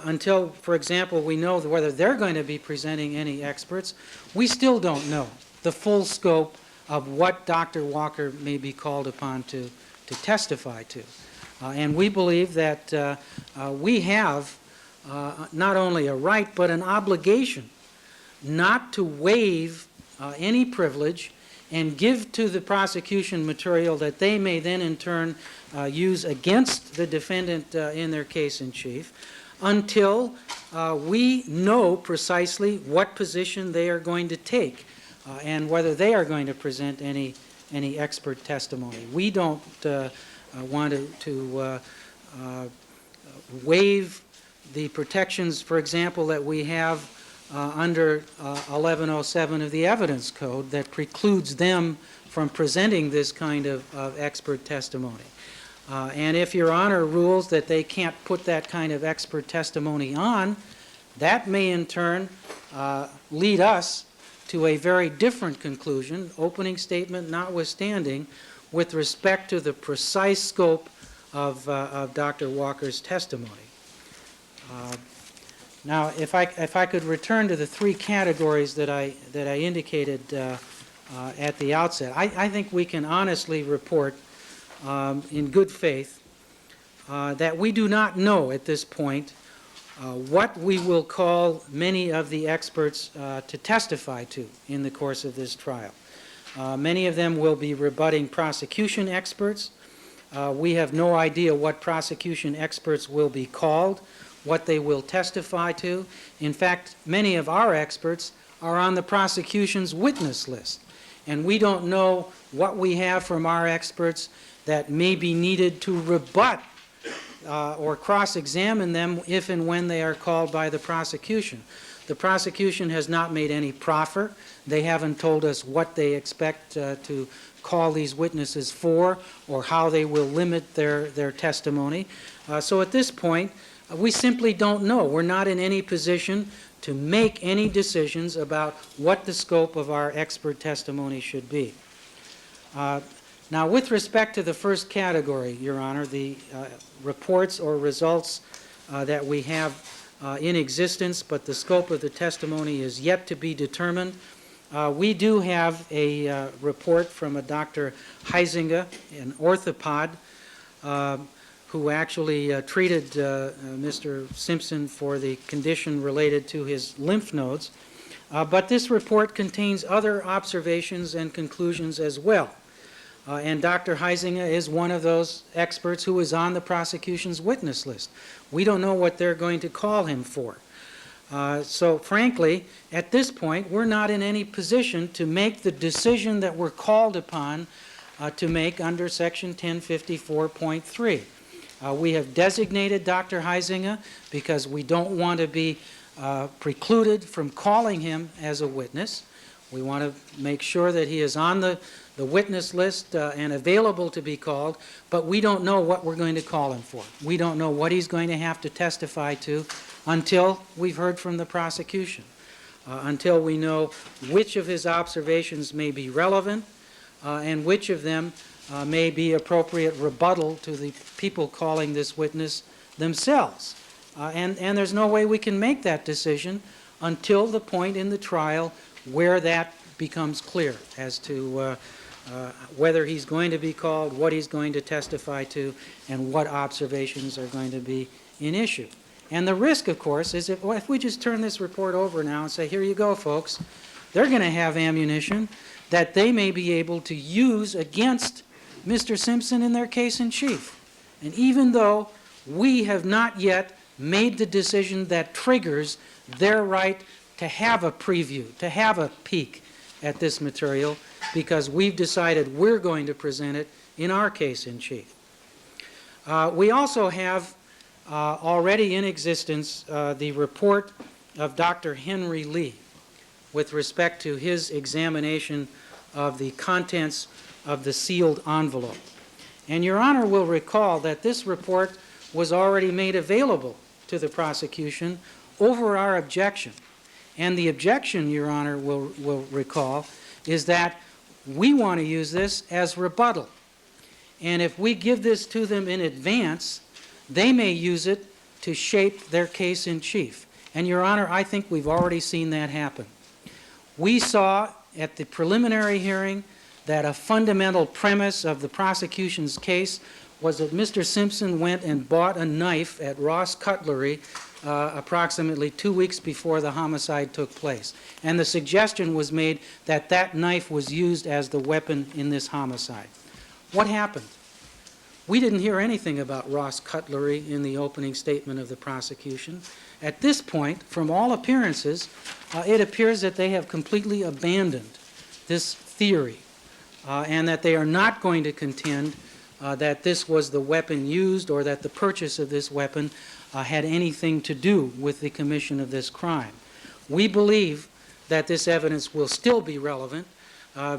until, for example, we know whether they're going to be presenting any experts, we still don't know the full scope of what Dr. Walker may be called upon to testify to. And we believe that we have not only a right but an obligation not to waive any privilege and give to the prosecution material that they may then in turn use against the defendant in their case in chief until we know precisely what position they are going to take and whether they are going to present any expert testimony. We don't want to waive the protections, for example, that we have under 1107 of the Evidence Code that precludes them from presenting this kind of expert testimony. And if Your Honor rules that they can't put that kind of expert testimony on, that may in turn lead us to a very different conclusion, opening statement notwithstanding, with respect to the precise scope of Dr. Walker's testimony. Now, if I could return to the three categories that I indicated at the outset, I think we can honestly report in good faith that we do not know at this point what we will call many of the experts to testify to in the course of this trial. Many of them will be rebutting prosecution experts. We have no idea what prosecution experts will be called, what they will testify to. In fact, many of our experts are on the prosecution's witness list, and we don't know what we have from our experts that may be needed to rebut or cross-examine them if and when they are called by the prosecution. The prosecution has not made any proffer. They haven't told us what they expect to call these witnesses for or how they will limit their testimony. So at this point, we simply don't know. We're not in any position to make any decisions about what the scope of our expert testimony should be. Now, with respect to the first category, Your Honor, the reports or results that we have in existence, but the scope of the testimony is yet to be determined, we do have a report from a Dr. Heisinger, an orthopod, who actually treated Mr. Simpson for the condition related to his lymph nodes. But this report contains other observations and conclusions as well. And Dr. Heisinger is one of those experts who is on the prosecution's witness list. We don't know what they're going to call him for. So frankly, at this point, we're not in any position to make the decision that we're called upon to make under Section 1054.3. We have designated Dr. Heisinger because we don't want to be precluded from calling him as a witness. We want to make sure that he is on the witness list and available to be called, but we don't know what we're going to call him for. We don't know what he's going to have to testify to until we've heard from the prosecution, until we know which of his observations may be relevant and which of them may be appropriate rebuttal to the people calling this witness themselves. And there's no way we can make that decision until the point in the trial where that becomes clear as to whether he's going to be called, what he's going to testify to, and what observations are going to be in issue. And the risk, of course, is if we just turn this report over now and say, here you go, folks, they're going to have ammunition that they may be able to use against Mr. Simpson in their case in chief. And even though we have not yet made the decision that triggers their right to have a preview, to have a peek at this material, because we've decided we're going to present it in our case in chief. We also have already in existence the report of Dr. Henry Lee with respect to his examination of the contents of the sealed envelope. And Your Honor will recall that this report was already made available to the prosecution over our objection. And the objection, Your Honor will recall, is that we want to use this as rebuttal. And if we give this to them in advance, they may use it to shape their case in chief. And Your Honor, I think we've already seen that happen. We saw at the preliminary hearing that a fundamental premise of the prosecution's case was that Mr. Simpson went and bought a knife at Ross Cutlery approximately 2 weeks before the homicide took place. And the suggestion was made that that knife was used as the weapon in this homicide. What happened? We didn't hear anything about Ross Cutlery in the opening statement of the prosecution. At this point, from all appearances, it appears that they have completely abandoned this theory and that they are not going to contend that this was the weapon used or that the purchase of this weapon had anything to do with the commission of this crime. We believe that this evidence will still be relevant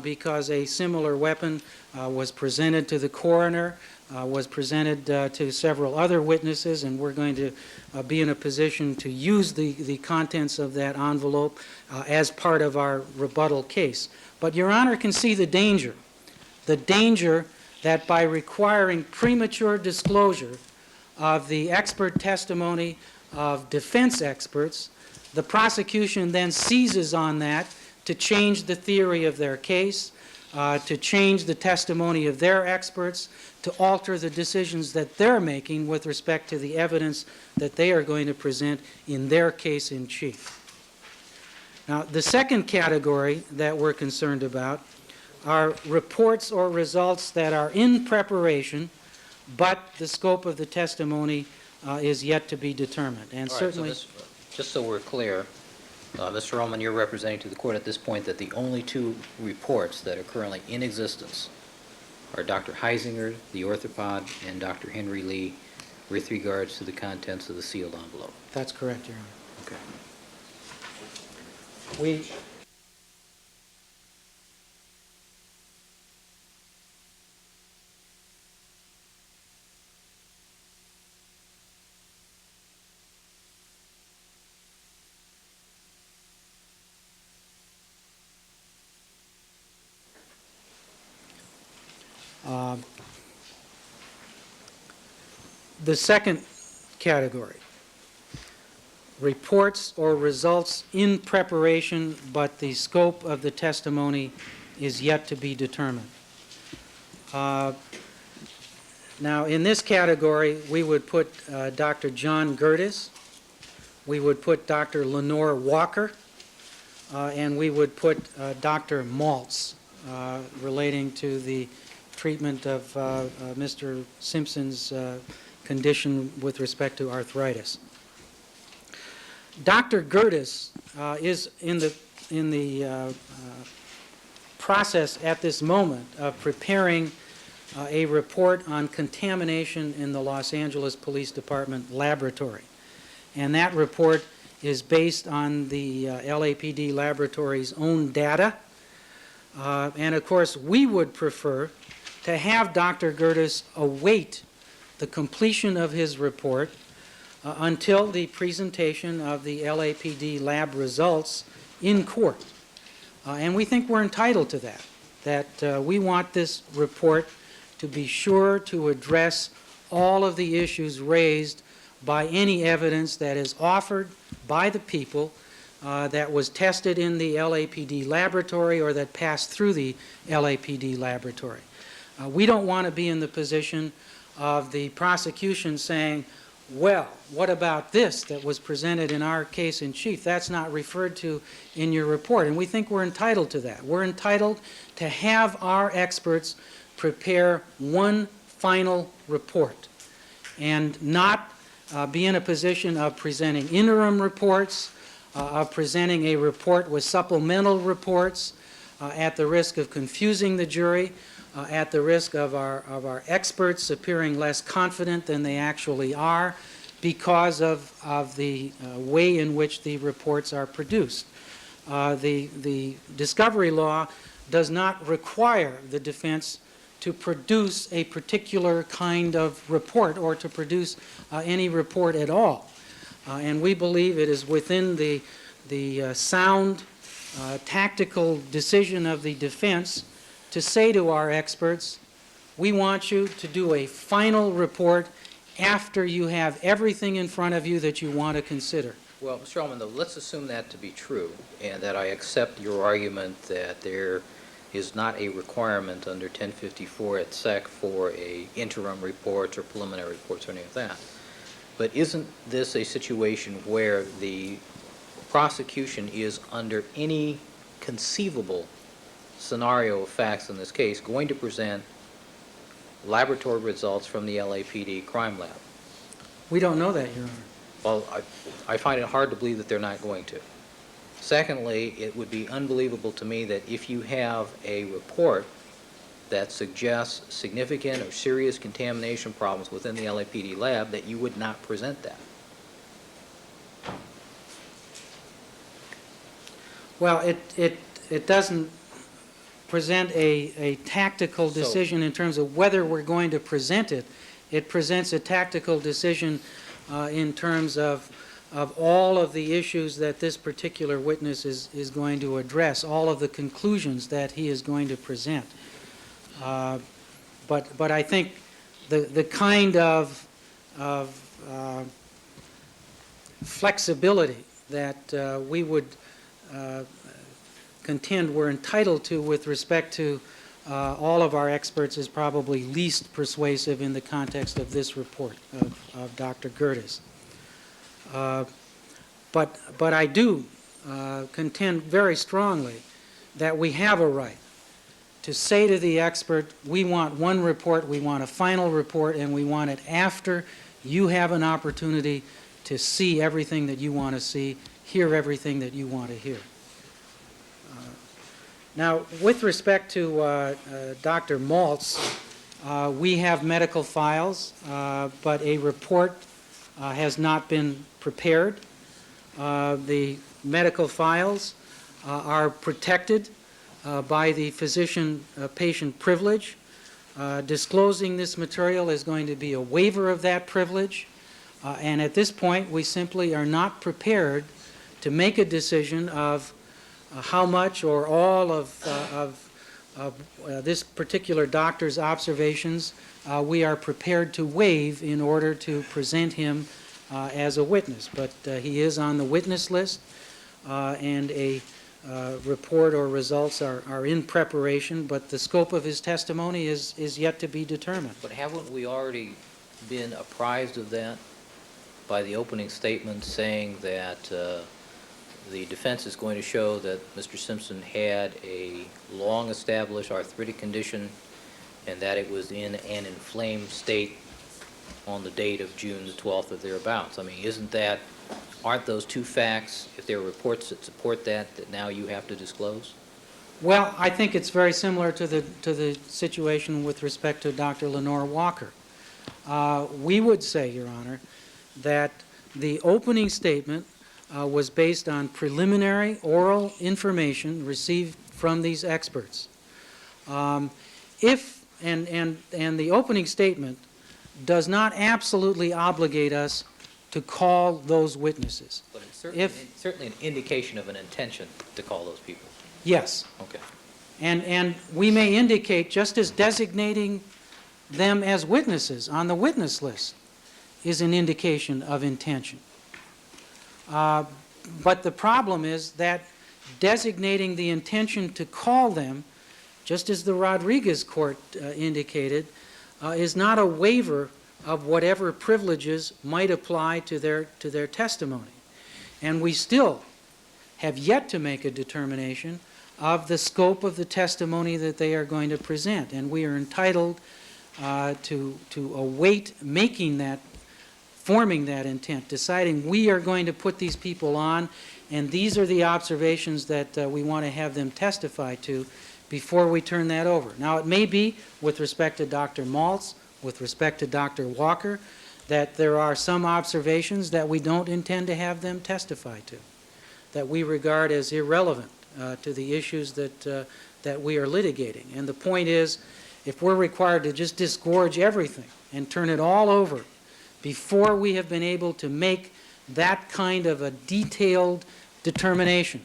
because a similar weapon was presented to the coroner, was presented to several other witnesses, and we're going to be in a position to use the contents of that envelope as part of our rebuttal case. But Your Honor can see the danger that by requiring premature disclosure of the expert testimony of defense experts, the prosecution then seizes on that to change the theory of their case, to change the testimony of their experts, to alter the decisions that they're making with respect to the evidence that they are going to present in their case in chief. Now, the second category that we're concerned about are reports or results that are in preparation, but the scope of the testimony is yet to be determined. And All right, certainly, so just so we're clear, Mr. Ullman, you're representing to the court at this point that the only two reports that are currently in existence are Dr. Heisinger, the orthopod, and Dr. Henry Lee with regards to the contents of the sealed envelope. that's correct, Your Honor. Okay. We the second category, reports or results in preparation, but the scope of the testimony is yet to be determined. Now, in this category, we would put Dr. John Gertis, we would put Dr. Lenore Walker, and we would put Dr. Maltz relating to the treatment of Mr. Simpson's condition with respect to arthritis. Dr. Gertis is in the process at this moment of preparing a report on contamination in the Los Angeles Police Department laboratory. And that report is based on the LAPD laboratory's own data. And of course, we would prefer to have Dr. Gertis await the completion of his report until the presentation of the LAPD lab results in court. And we think we're entitled to that we want this report to be sure to address all of the issues raised by any evidence that is offered by the people that was tested in the LAPD laboratory or that passed through the LAPD laboratory. We don't want to be in the position of the prosecution saying, well, what about this that was presented in our case in chief? That's not referred to in your report, and we think we're entitled to that. We're entitled to have our experts prepare one final report and not be in a position of presenting interim reports, of presenting a report with supplemental reports at the risk of confusing the jury, at the risk of our experts appearing less confident than they actually are because of the way in which the reports are produced. The discovery law does not require the defense to produce a particular kind of report or to produce any report at all. And we believe it is within the sound tactical decision of the defense to say to our experts, we want you to do a final report after you have everything in front of you that you want to consider. Well, Mr. Ullman, though, let's assume that to be true, and that I accept your argument that there is not a requirement under 1054 at SEC for a interim reports or preliminary reports or any of that. But isn't this a situation where the prosecution is, under any conceivable scenario of facts in this case, going to present laboratory results from the LAPD crime lab? We don't know that, Your Honor. Well, I find it hard to believe that they're not going to. Secondly, it would be unbelievable to me that if you have a report that suggests significant or serious contamination problems within the LAPD lab, that you would not present that. Well, it doesn't present a tactical decision in terms of whether we're going to present it. It presents a tactical decision in terms of all of the issues that this particular witness is going to address, all of the conclusions that he is going to present. But I think the kind of flexibility that we would contend we're entitled to with respect to all of our experts is probably least persuasive in the context of this report of Dr. Gerdes. But I do contend very strongly that we have a right to say to the expert, we want one report, we want a final report, and we want it after you have an opportunity to see everything that you want to see, hear everything that you want to hear. Now, with respect to Dr. Maltz, we have medical files, but a report has not been prepared. The medical files are protected by the physician-patient privilege. Disclosing this material is going to be a waiver of that privilege, and at this point we simply are not prepared to make a decision of how much or all of this particular doctor's observations we are prepared to waive in order to present him as a witness. But he is on the witness list, and a report or results are in preparation, but the scope of his testimony is yet to be determined. But haven't we already been apprised of that by the opening statement saying that the defense is going to show that Mr. Simpson had a long-established arthritic condition and that it was in an inflamed state on the date of June the 12th or thereabouts? I mean, aren't those two facts, if there are reports that support that now you have to disclose? Well, I think it's very similar to the situation with respect to Dr. Lenore Walker. We would say, Your Honor, that the opening statement was based on preliminary oral information received from these experts. And the opening statement does not absolutely obligate us to call those witnesses. But it's certainly an indication of an intention to call those people. Yes. Okay. And we may indicate, just as designating them as witnesses on the witness list is an indication of intention. But the problem is that designating the intention to call them, just as the Rodriguez court indicated, is not a waiver of whatever privileges might apply to their testimony. And we still have yet to make a determination of the scope of the testimony that they are going to present. And we are entitled to await forming that intent, deciding we are going to put these people on, and these are the observations that we want to have them testify to before we turn that over. Now, it may be, with respect to Dr. Maltz, with respect to Dr. Walker, that there are some observations that we don't intend to have them testify to, that we regard as irrelevant to the issues that we are litigating. And the point is, if we're required to just disgorge everything and turn it all over before we have been able to make that kind of a detailed determination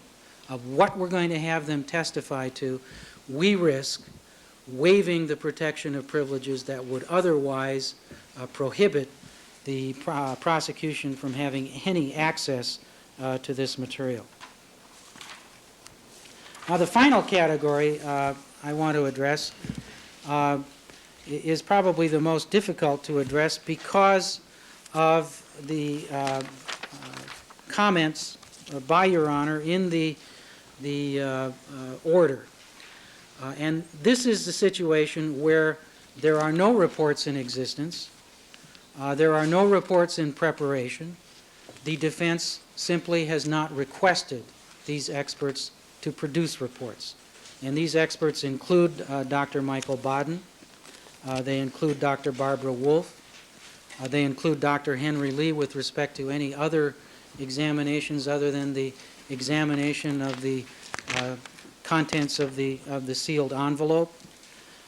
of what we're going to have them testify to, we risk waiving the protection of privileges that would otherwise prohibit the prosecution from having any access to this material. Now, the final category I want to address is probably the most difficult to address because of the comments by Your Honor in the order. And this is the situation where there are no reports in existence, there are no reports in preparation. The defense simply has not requested these experts to produce reports. And these experts include Dr. Michael Baden, they include Dr. Barbara Wolf, they include Dr. Henry Lee with respect to any other examinations other than the examination of the contents of the sealed envelope.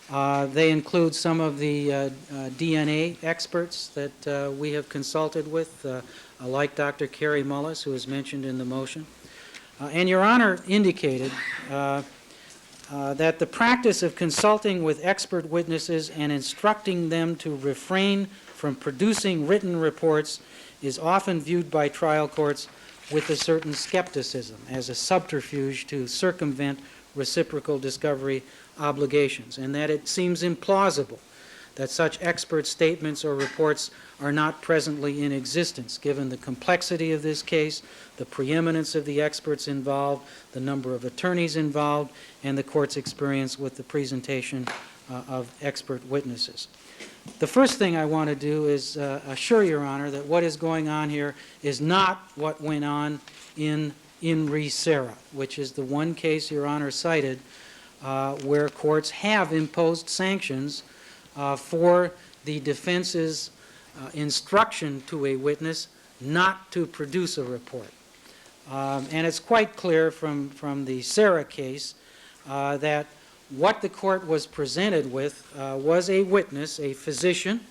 They include some of the DNA experts that we have consulted with, like Dr. Carrie Mullis, who is mentioned in the motion. And Your Honor indicated that the practice of consulting with expert witnesses and instructing them to refrain from producing written reports is often viewed by trial courts with a certain skepticism as a subterfuge to circumvent reciprocal discovery obligations, and that it seems implausible that such expert statements or reports are not presently in existence, given the complexity of this case, the preeminence of the experts involved, the number of attorneys involved, and the court's experience with the presentation of expert witnesses. The first thing I want to do is assure Your Honor that what is going on here is not what went on in re Serra, which is the one case Your Honor cited where courts have imposed sanctions for the defense's instruction to a witness not to produce a report. And it's quite clear from the Serra case that what the court was presented with was a witness, a physician,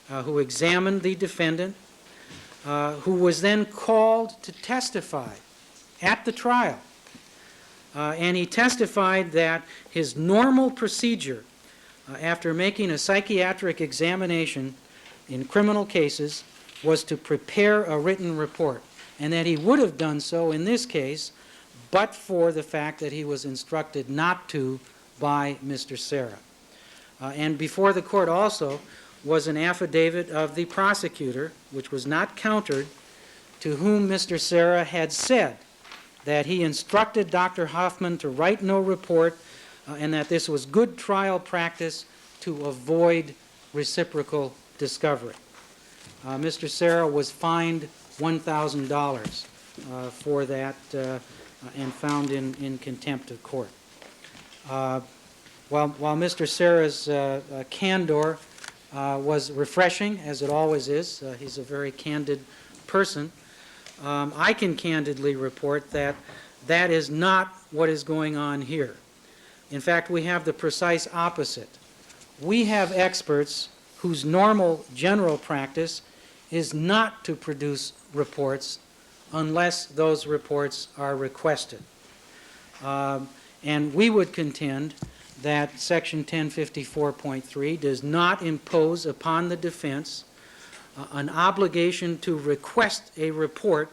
who examined the defendant, who was then called to testify at the trial. And he testified that his normal procedure after making a psychiatric examination in criminal cases was to prepare a written report, and that he would have done so in this case but for the fact that he was instructed not to by Mr. Serra. And before the court also was an affidavit of the prosecutor, which was not countered, to whom Mr. Serra had said that he instructed Dr. Hoffman to write no report and that this was good trial practice to avoid reciprocal discovery. Mr. Serra was fined $1,000 for that and found in contempt of court. While Mr. Serra's candor was refreshing, as it always is, he's a very candid person, I can candidly report that that is not what is going on here. In fact, we have the precise opposite. We have experts whose normal general practice is not to produce reports unless those reports are requested. And we would contend that Section 1054.3 does not impose upon the defense an obligation to request a report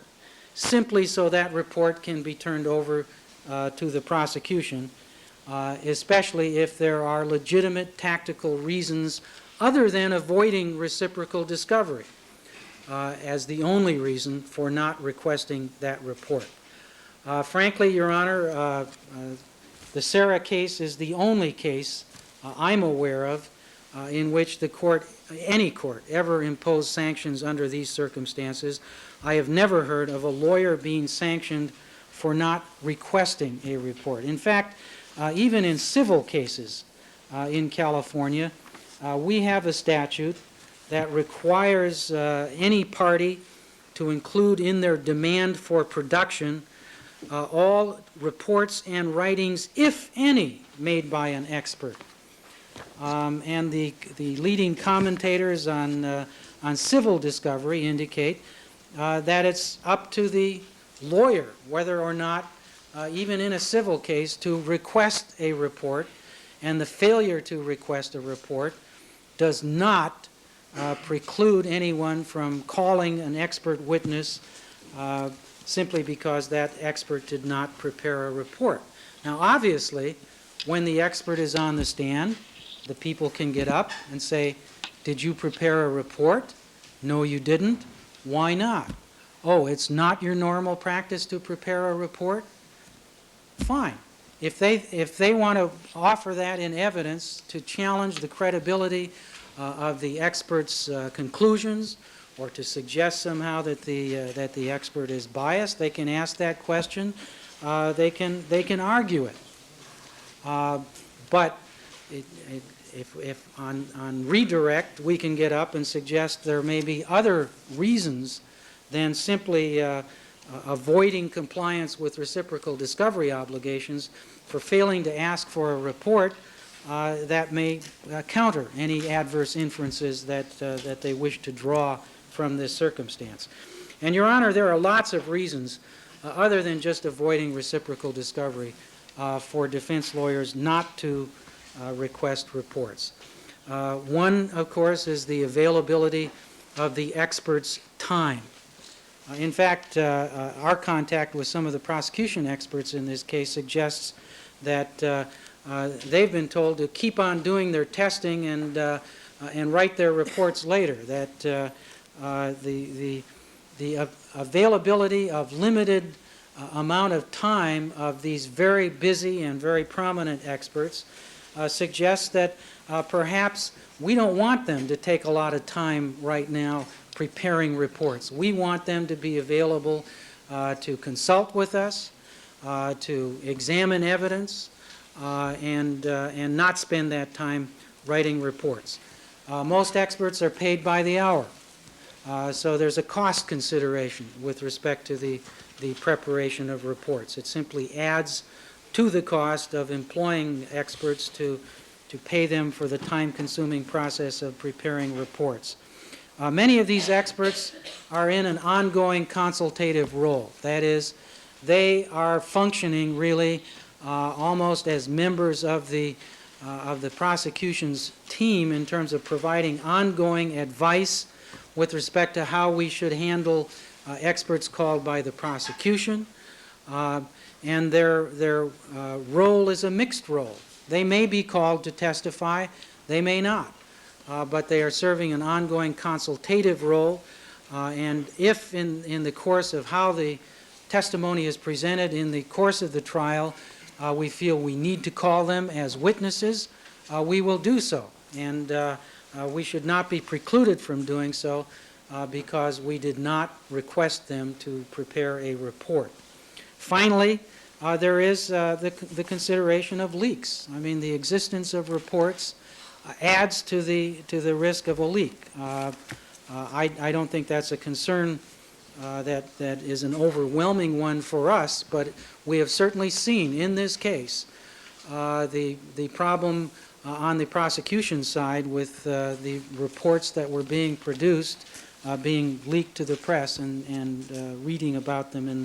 simply so that report can be turned over to the prosecution, especially if there are legitimate tactical reasons other than avoiding reciprocal discovery as the only reason for not requesting that report. Frankly, Your Honor, the Sarah case is the only case I'm aware of in which the court, any court, ever imposed sanctions under these circumstances. I have never heard of a lawyer being sanctioned for not requesting a report. In fact, even in civil cases in California, we have a statute that requires any party to include in their demand for production all reports and writings, if any, made by an expert. And the leading commentators on civil discovery indicate that it's up to the lawyer whether or not, even in a civil case, to request a report, and the failure to request a report does not preclude anyone from calling an expert witness simply because that expert did not prepare a report. Now, obviously, when the expert is on the stand, the people can get up and say, "Did you prepare a report?" "No, you didn't." "Why not?" "Oh, it's not your normal practice to prepare a report?" Fine. If they want to offer that in evidence to challenge the credibility of the expert's conclusions, or to suggest somehow that the expert is biased, they can ask that question. They can argue it. But if on redirect we can get up and suggest there may be other reasons than simply avoiding compliance with reciprocal discovery obligations for failing to ask for a report, that may counter any adverse inferences that they wish to draw from this circumstance. And, Your Honor, there are lots of reasons, other than just avoiding reciprocal discovery, for defense lawyers not to request reports. One, of course, is the availability of the expert's time. In fact, our contact with some of the prosecution experts in this case suggests that they've been told to keep on doing their testing and write their reports later, that the availability of limited amount of time of these very busy and very prominent experts suggests that perhaps we don't want them to take a lot of time right now preparing reports. We want them to be available to consult with us, to examine evidence, and not spend that time writing reports. Most experts are paid by the hour, so there's a cost consideration with respect to the preparation of reports. It simply adds to the cost of employing experts to pay them for the time-consuming process of preparing reports. Many of these experts are in an ongoing consultative role. That is, they are functioning really almost as members of the prosecution's team in terms of providing ongoing advice with respect to how we should handle experts called by the prosecution. And their role is a mixed role. They may be called to testify, they may not. But they are serving an ongoing consultative role, and if in the course of how the testimony is presented in the course of the trial, we feel we need to call them as witnesses, we will do so. And we should not be precluded from doing so because we did not request them to prepare a report. Finally, there is the consideration of leaks. I mean, the existence of reports adds to the risk of a leak. I don't think that's a concern that is an overwhelming one for us, but we have certainly seen in this case the problem on the prosecution side with the reports that were being produced being leaked to the press and reading about them in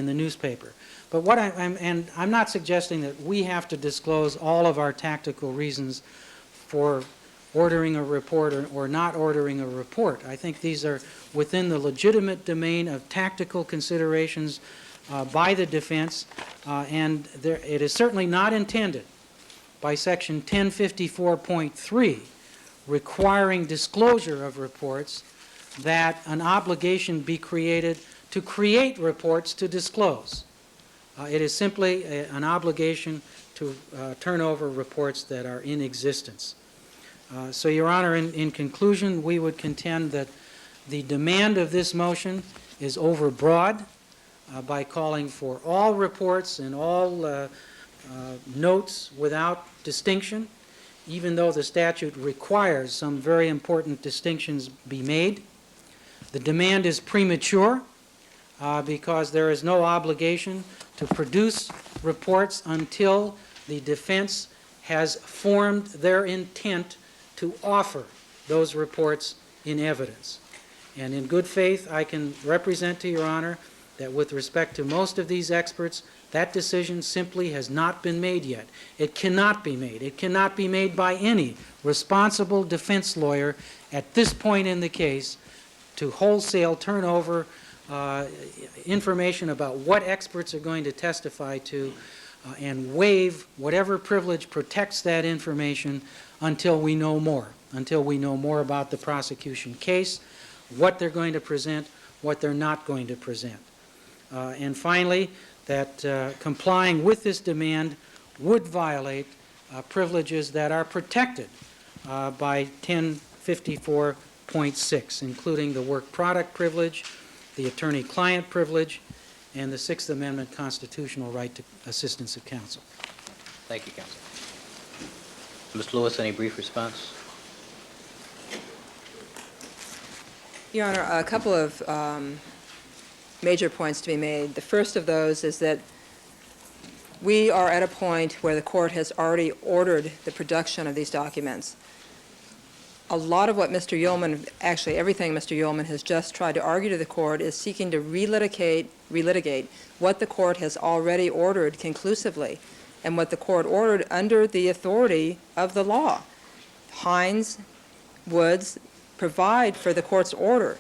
the newspaper. But I'm not suggesting that we have to disclose all of our tactical reasons for ordering a report or not ordering a report. I think these are within the legitimate domain of tactical considerations by the defense, and it is certainly not intended by Section 1054.3 requiring disclosure of reports, that an obligation be created to create reports to disclose. It is simply an obligation to turn over reports that are in existence. So, Your Honor, in conclusion, we would contend that the demand of this motion is overbroad by calling for all reports and all notes without distinction, even though the statute requires some very important distinctions be made. The demand is premature because there is no obligation to produce reports until the defense has formed their intent to offer those reports in evidence. And in good faith, I can represent to Your Honor that with respect to most of these experts, that decision simply has not been made yet. It cannot be made. It cannot be made by any responsible defense lawyer at this point in the case to wholesale turn over information about what experts are going to testify to and waive whatever privilege protects that information until we know more about the prosecution case, what they're going to present, what they're not going to present. And finally, that complying with this demand would violate privileges that are protected by 1054.6, including the work product privilege, the attorney-client privilege, and the Sixth Amendment constitutional right to assistance of counsel. Thank you, counsel. Ms. Lewis, any brief response? Your Honor, a couple of major points to be made. The first of those is that we are at a point where the court has already ordered the production of these documents. A lot of what Mr. Yeoman, actually everything Mr. Yeoman has just tried to argue to the court is seeking to relitigate what the court has already ordered conclusively and what the court ordered under the authority of the law. Hines, Woods provide for the court's order,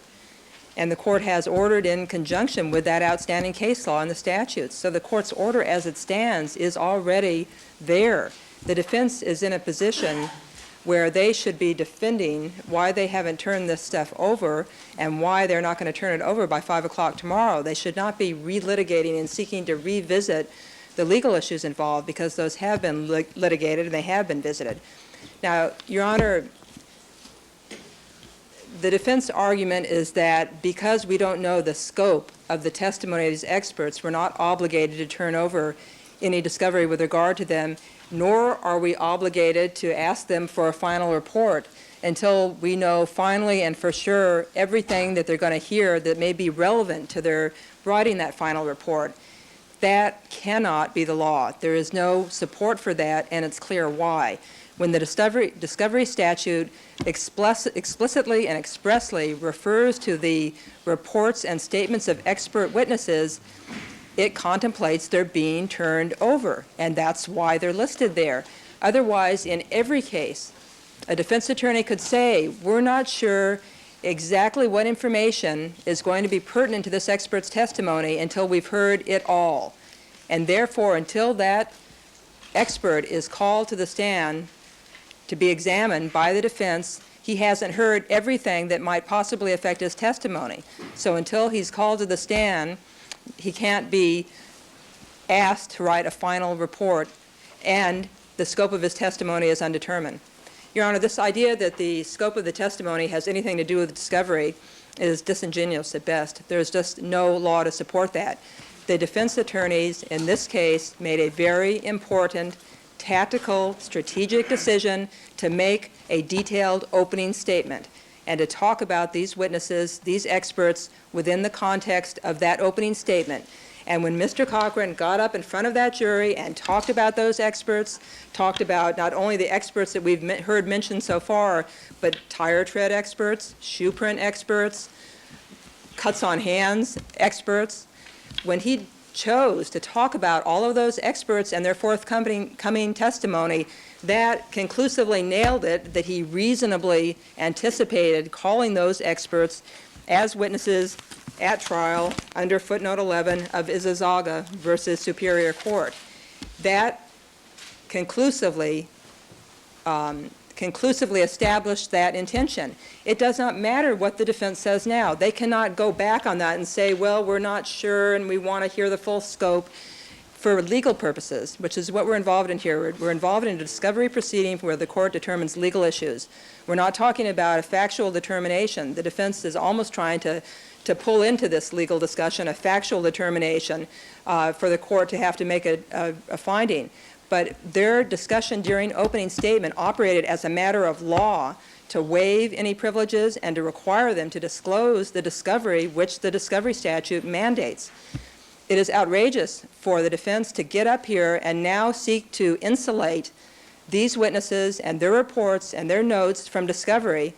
and the court has ordered in conjunction with that outstanding case law and the statutes. So the court's order as it stands is already there. The defense is in a position where they should be defending why they haven't turned this stuff over and why they're not going to turn it over by 5 o'clock tomorrow. They should not be relitigating and seeking to revisit the legal issues involved because those have been litigated and they have been visited. Now, Your Honor, the defense argument is that because we don't know the scope of the testimony of these experts, we're not obligated to turn over any discovery with regard to them, nor are we obligated to ask them for a final report until we know finally and for sure everything that they're going to hear that may be relevant to their writing that final report. That cannot be the law. There is no support for that, and it's clear why. When the discovery statute explicitly and expressly refers to the reports and statements of expert witnesses, it contemplates their being turned over, and that's why they're listed there. Otherwise, in every case, a defense attorney could say, we're not sure exactly what information is going to be pertinent to this expert's testimony until we've heard it all. And therefore, until that expert is called to the stand to be examined by the defense, he hasn't heard everything that might possibly affect his testimony. So until he's called to the stand, he can't be asked to write a final report, and the scope of his testimony is undetermined. Your Honor, this idea that the scope of the testimony has anything to do with discovery is disingenuous at best. There's just no law to support that. The defense attorneys in this case made a very important tactical, strategic decision to make a detailed opening statement and to talk about these witnesses, these experts, within the context of that opening statement. And when Mr. Cochran got up in front of that jury and talked about those experts, talked about not only the experts that we've heard mentioned so far, but tire tread experts, shoe print experts, cuts on hands experts, when he chose to talk about all of those experts and their forthcoming testimony, that conclusively nailed it that he reasonably anticipated calling those experts as witnesses at trial under footnote 11 of Izazaga versus Superior Court. That conclusively conclusively established that intention. It does not matter what the defense says now. They cannot go back on that and say, well, we're not sure and we want to hear the full scope for legal purposes, which is what we're involved in here. We're involved in a discovery proceeding where the court determines legal issues. We're not talking about a factual determination. The defense is almost trying to pull into this legal discussion a factual determination for the court to have to make a finding. But their discussion during opening statement operated as a matter of law to waive any privileges and to require them to disclose the discovery which the discovery statute mandates. It is outrageous for the defense to get up here and now seek to insulate these witnesses and their reports and their notes from discovery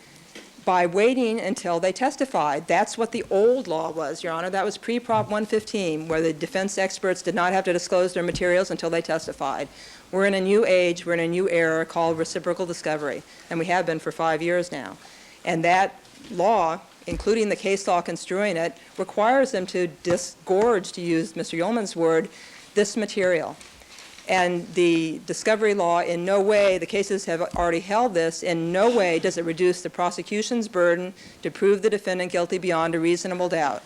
by waiting until they testified. That's what the old law was, Your Honor. That was pre-Prop 115, where the defense experts did not have to disclose their materials until they testified. We're in a new age, we're in a new era called reciprocal discovery, and we have been for 5 years now. And that law, including the case law construing it, requires them to disgorge, to use Mr. Ullman's word, this material. And the discovery law in no way, the cases have already held this, in no way does it reduce the prosecution's burden to prove the defendant guilty beyond a reasonable doubt.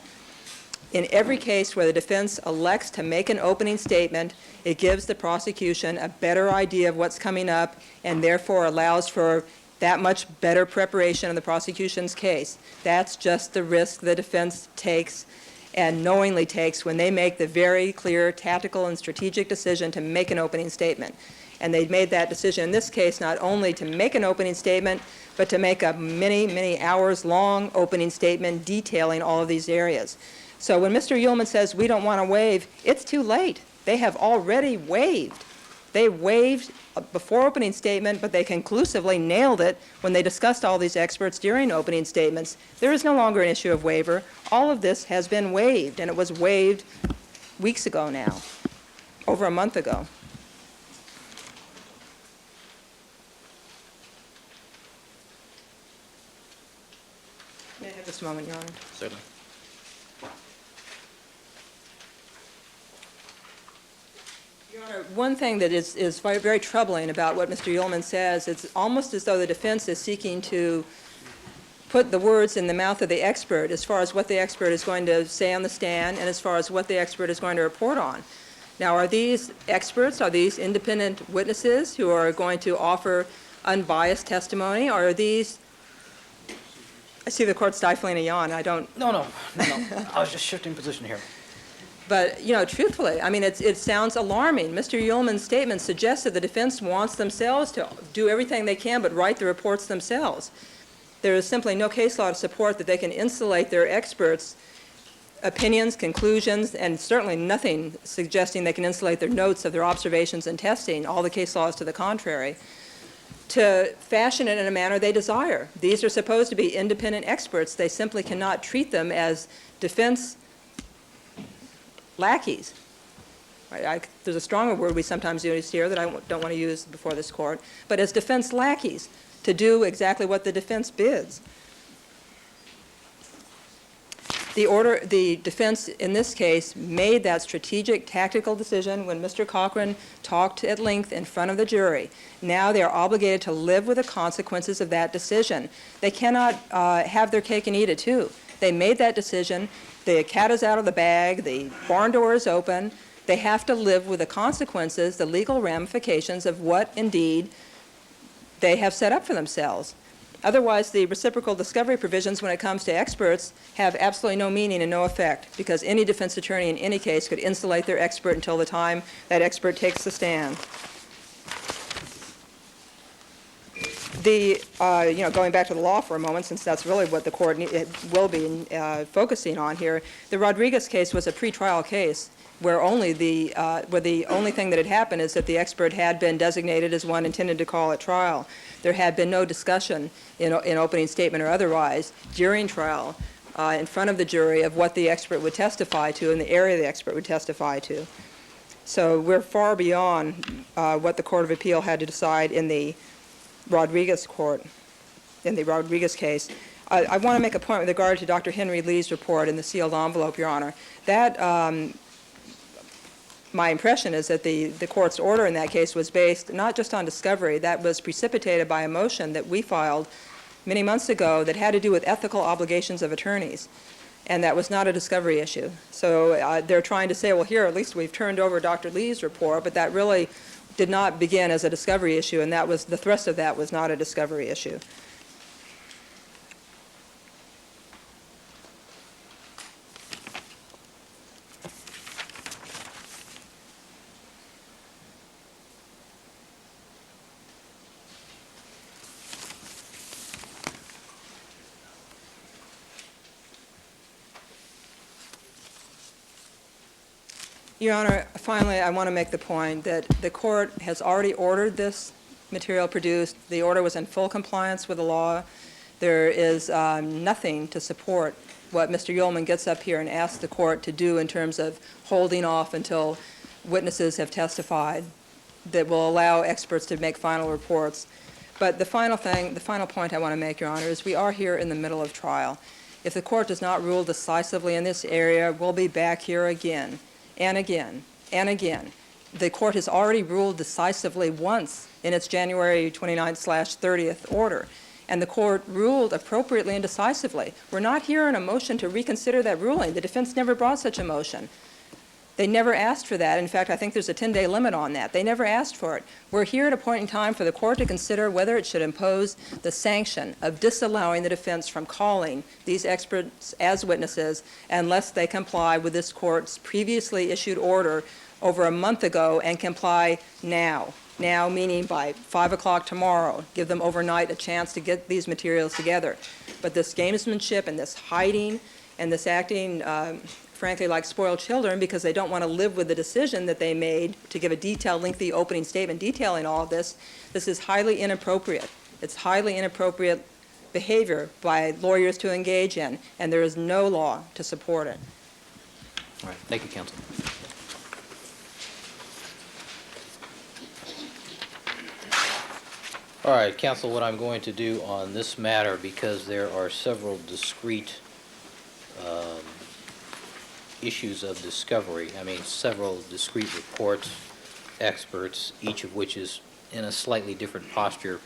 In every case where the defense elects to make an opening statement, it gives the prosecution a better idea of what's coming up and therefore allows for that much better preparation of the prosecution's case. That's just the risk the defense takes and knowingly takes when they make the very clear tactical and strategic decision to make an opening statement. And they made that decision in this case not only to make an opening statement, but to make a many hours long opening statement detailing all of these areas. So when Mr. Ullman says we don't want to waive, it's too late. They have already waived. They waived before opening statement, but they conclusively nailed it when they discussed all these experts during opening statements. There is no longer an issue of waiver. All of this has been waived, and it was waived weeks ago now, over a month ago. May I have just a moment, Your Honor? Certainly. Your Honor, one thing that is very troubling about what Mr. Ullman says, it's almost as though the defense is seeking to put the words in the mouth of the expert as far as what the expert is going to say on the stand and as far as what the expert is going to report on. Now, are these experts, are these independent witnesses who are going to offer unbiased testimony, or are these... I see the court stifling a yawn. I don't... No. I was just shifting position here. But, you know, truthfully, I mean, it sounds alarming. Mr. Ullman's statement suggests that the defense wants themselves to do everything they can but write the reports themselves. There is simply no case law to support that they can insulate their experts' opinions, conclusions, and certainly nothing suggesting they can insulate their notes of their observations and testing, all the case laws to the contrary, to fashion it in a manner they desire. These are supposed to be independent experts. They simply cannot treat them as defense lackeys. There's a stronger word we sometimes use here that I don't want to use before this court, but as defense lackeys to do exactly what the defense bids. The defense in this case made that strategic, tactical decision when Mr. Cochran talked at length in front of the jury. Now they are obligated to live with the consequences of that decision. They cannot have their cake and eat it too. They made that decision. The cat is out of the bag. The barn door is open. They have to live with the consequences, the legal ramifications of what indeed they have set up for themselves. Otherwise, the reciprocal discovery provisions when it comes to experts have absolutely no meaning and no effect, because any defense attorney in any case could insulate their expert until the time that expert takes the stand. Going back to the law for a moment, since that's really what the court will be focusing on here, the Rodriguez case was a pretrial case where the only thing that had happened is that the expert had been designated as one intended to call at trial. There had been no discussion in opening statement or otherwise during trial in front of the jury of what the expert would testify to and the area the expert would testify to. So we're far beyond what the Court of Appeal had to decide in the Rodriguez case. I want to make a point with regard to Dr. Henry Lee's report in the sealed envelope, Your Honor. That my impression is that the court's order in that case was based not just on discovery, that was precipitated by a motion that we filed many months ago that had to do with ethical obligations of attorneys, and that was not a discovery issue. So they're trying to say, well, here, at least we've turned over Dr. Lee's report, but that really did not begin as a discovery issue, and that was the thrust of that was not a discovery issue. Your Honor, finally, I want to make the point that the court has already ordered this material produced. The order was in full compliance with the law. There is nothing to support what Mr. Ullman gets up here and asks the court to do in terms of holding off until witnesses have testified that will allow experts to make final reports. But the final point I want to make, Your Honor, is we are here in the middle of trial. If the court does not rule decisively in this area, we'll be back here again and again and again. The court has already ruled decisively once in its January 29/30th order, and the court ruled appropriately and decisively. We're not here on a motion to reconsider that ruling. The defense never brought such a motion. They never asked for that. In fact, I think there's a 10-day limit on that. They never asked for it. We're here at a point in time for the court to consider whether it should impose the sanction of disallowing the defense from calling these experts as witnesses unless they comply with this court's previously issued order over a month ago and comply now. Now meaning by 5 o'clock tomorrow. Give them overnight a chance to get these materials together. But this gamesmanship and this hiding and this acting frankly, like spoiled children because they don't want to live with the decision that they made to give a detailed, lengthy opening statement detailing all of this. This is highly inappropriate. It's highly inappropriate behavior by lawyers to engage in, and there is no law to support it. All right. Thank you, counsel. All right, counsel, what I'm going to do on this matter, because there are several discrete issues of discovery, several discrete reports, experts, each of which is in a slightly different posture,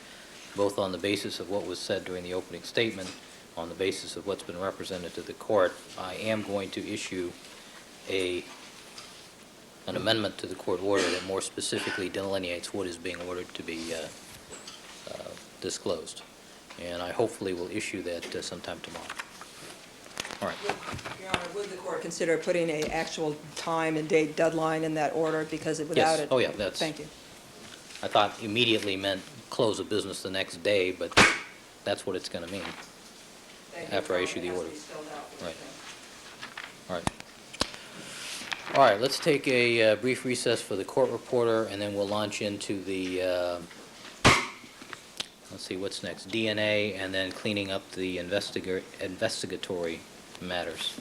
both on the basis of what was said during the opening statement, on the basis of what's been represented to the court. I am going to issue an amendment to the court order that more specifically delineates what is being ordered to be disclosed. And I hopefully will issue that sometime tomorrow. All right. Your Honor, would the court consider putting an actual time and date deadline in that order because without Yes. it? Oh, yeah, that's. Thank you. I thought immediately meant close of business the next day, but that's what it's going to mean. After I issue the order. Right. All right. All right, let's take a brief recess for the court reporter, and then we'll launch into the, let's see, what's next? DNA, and then cleaning up the investigatory matters.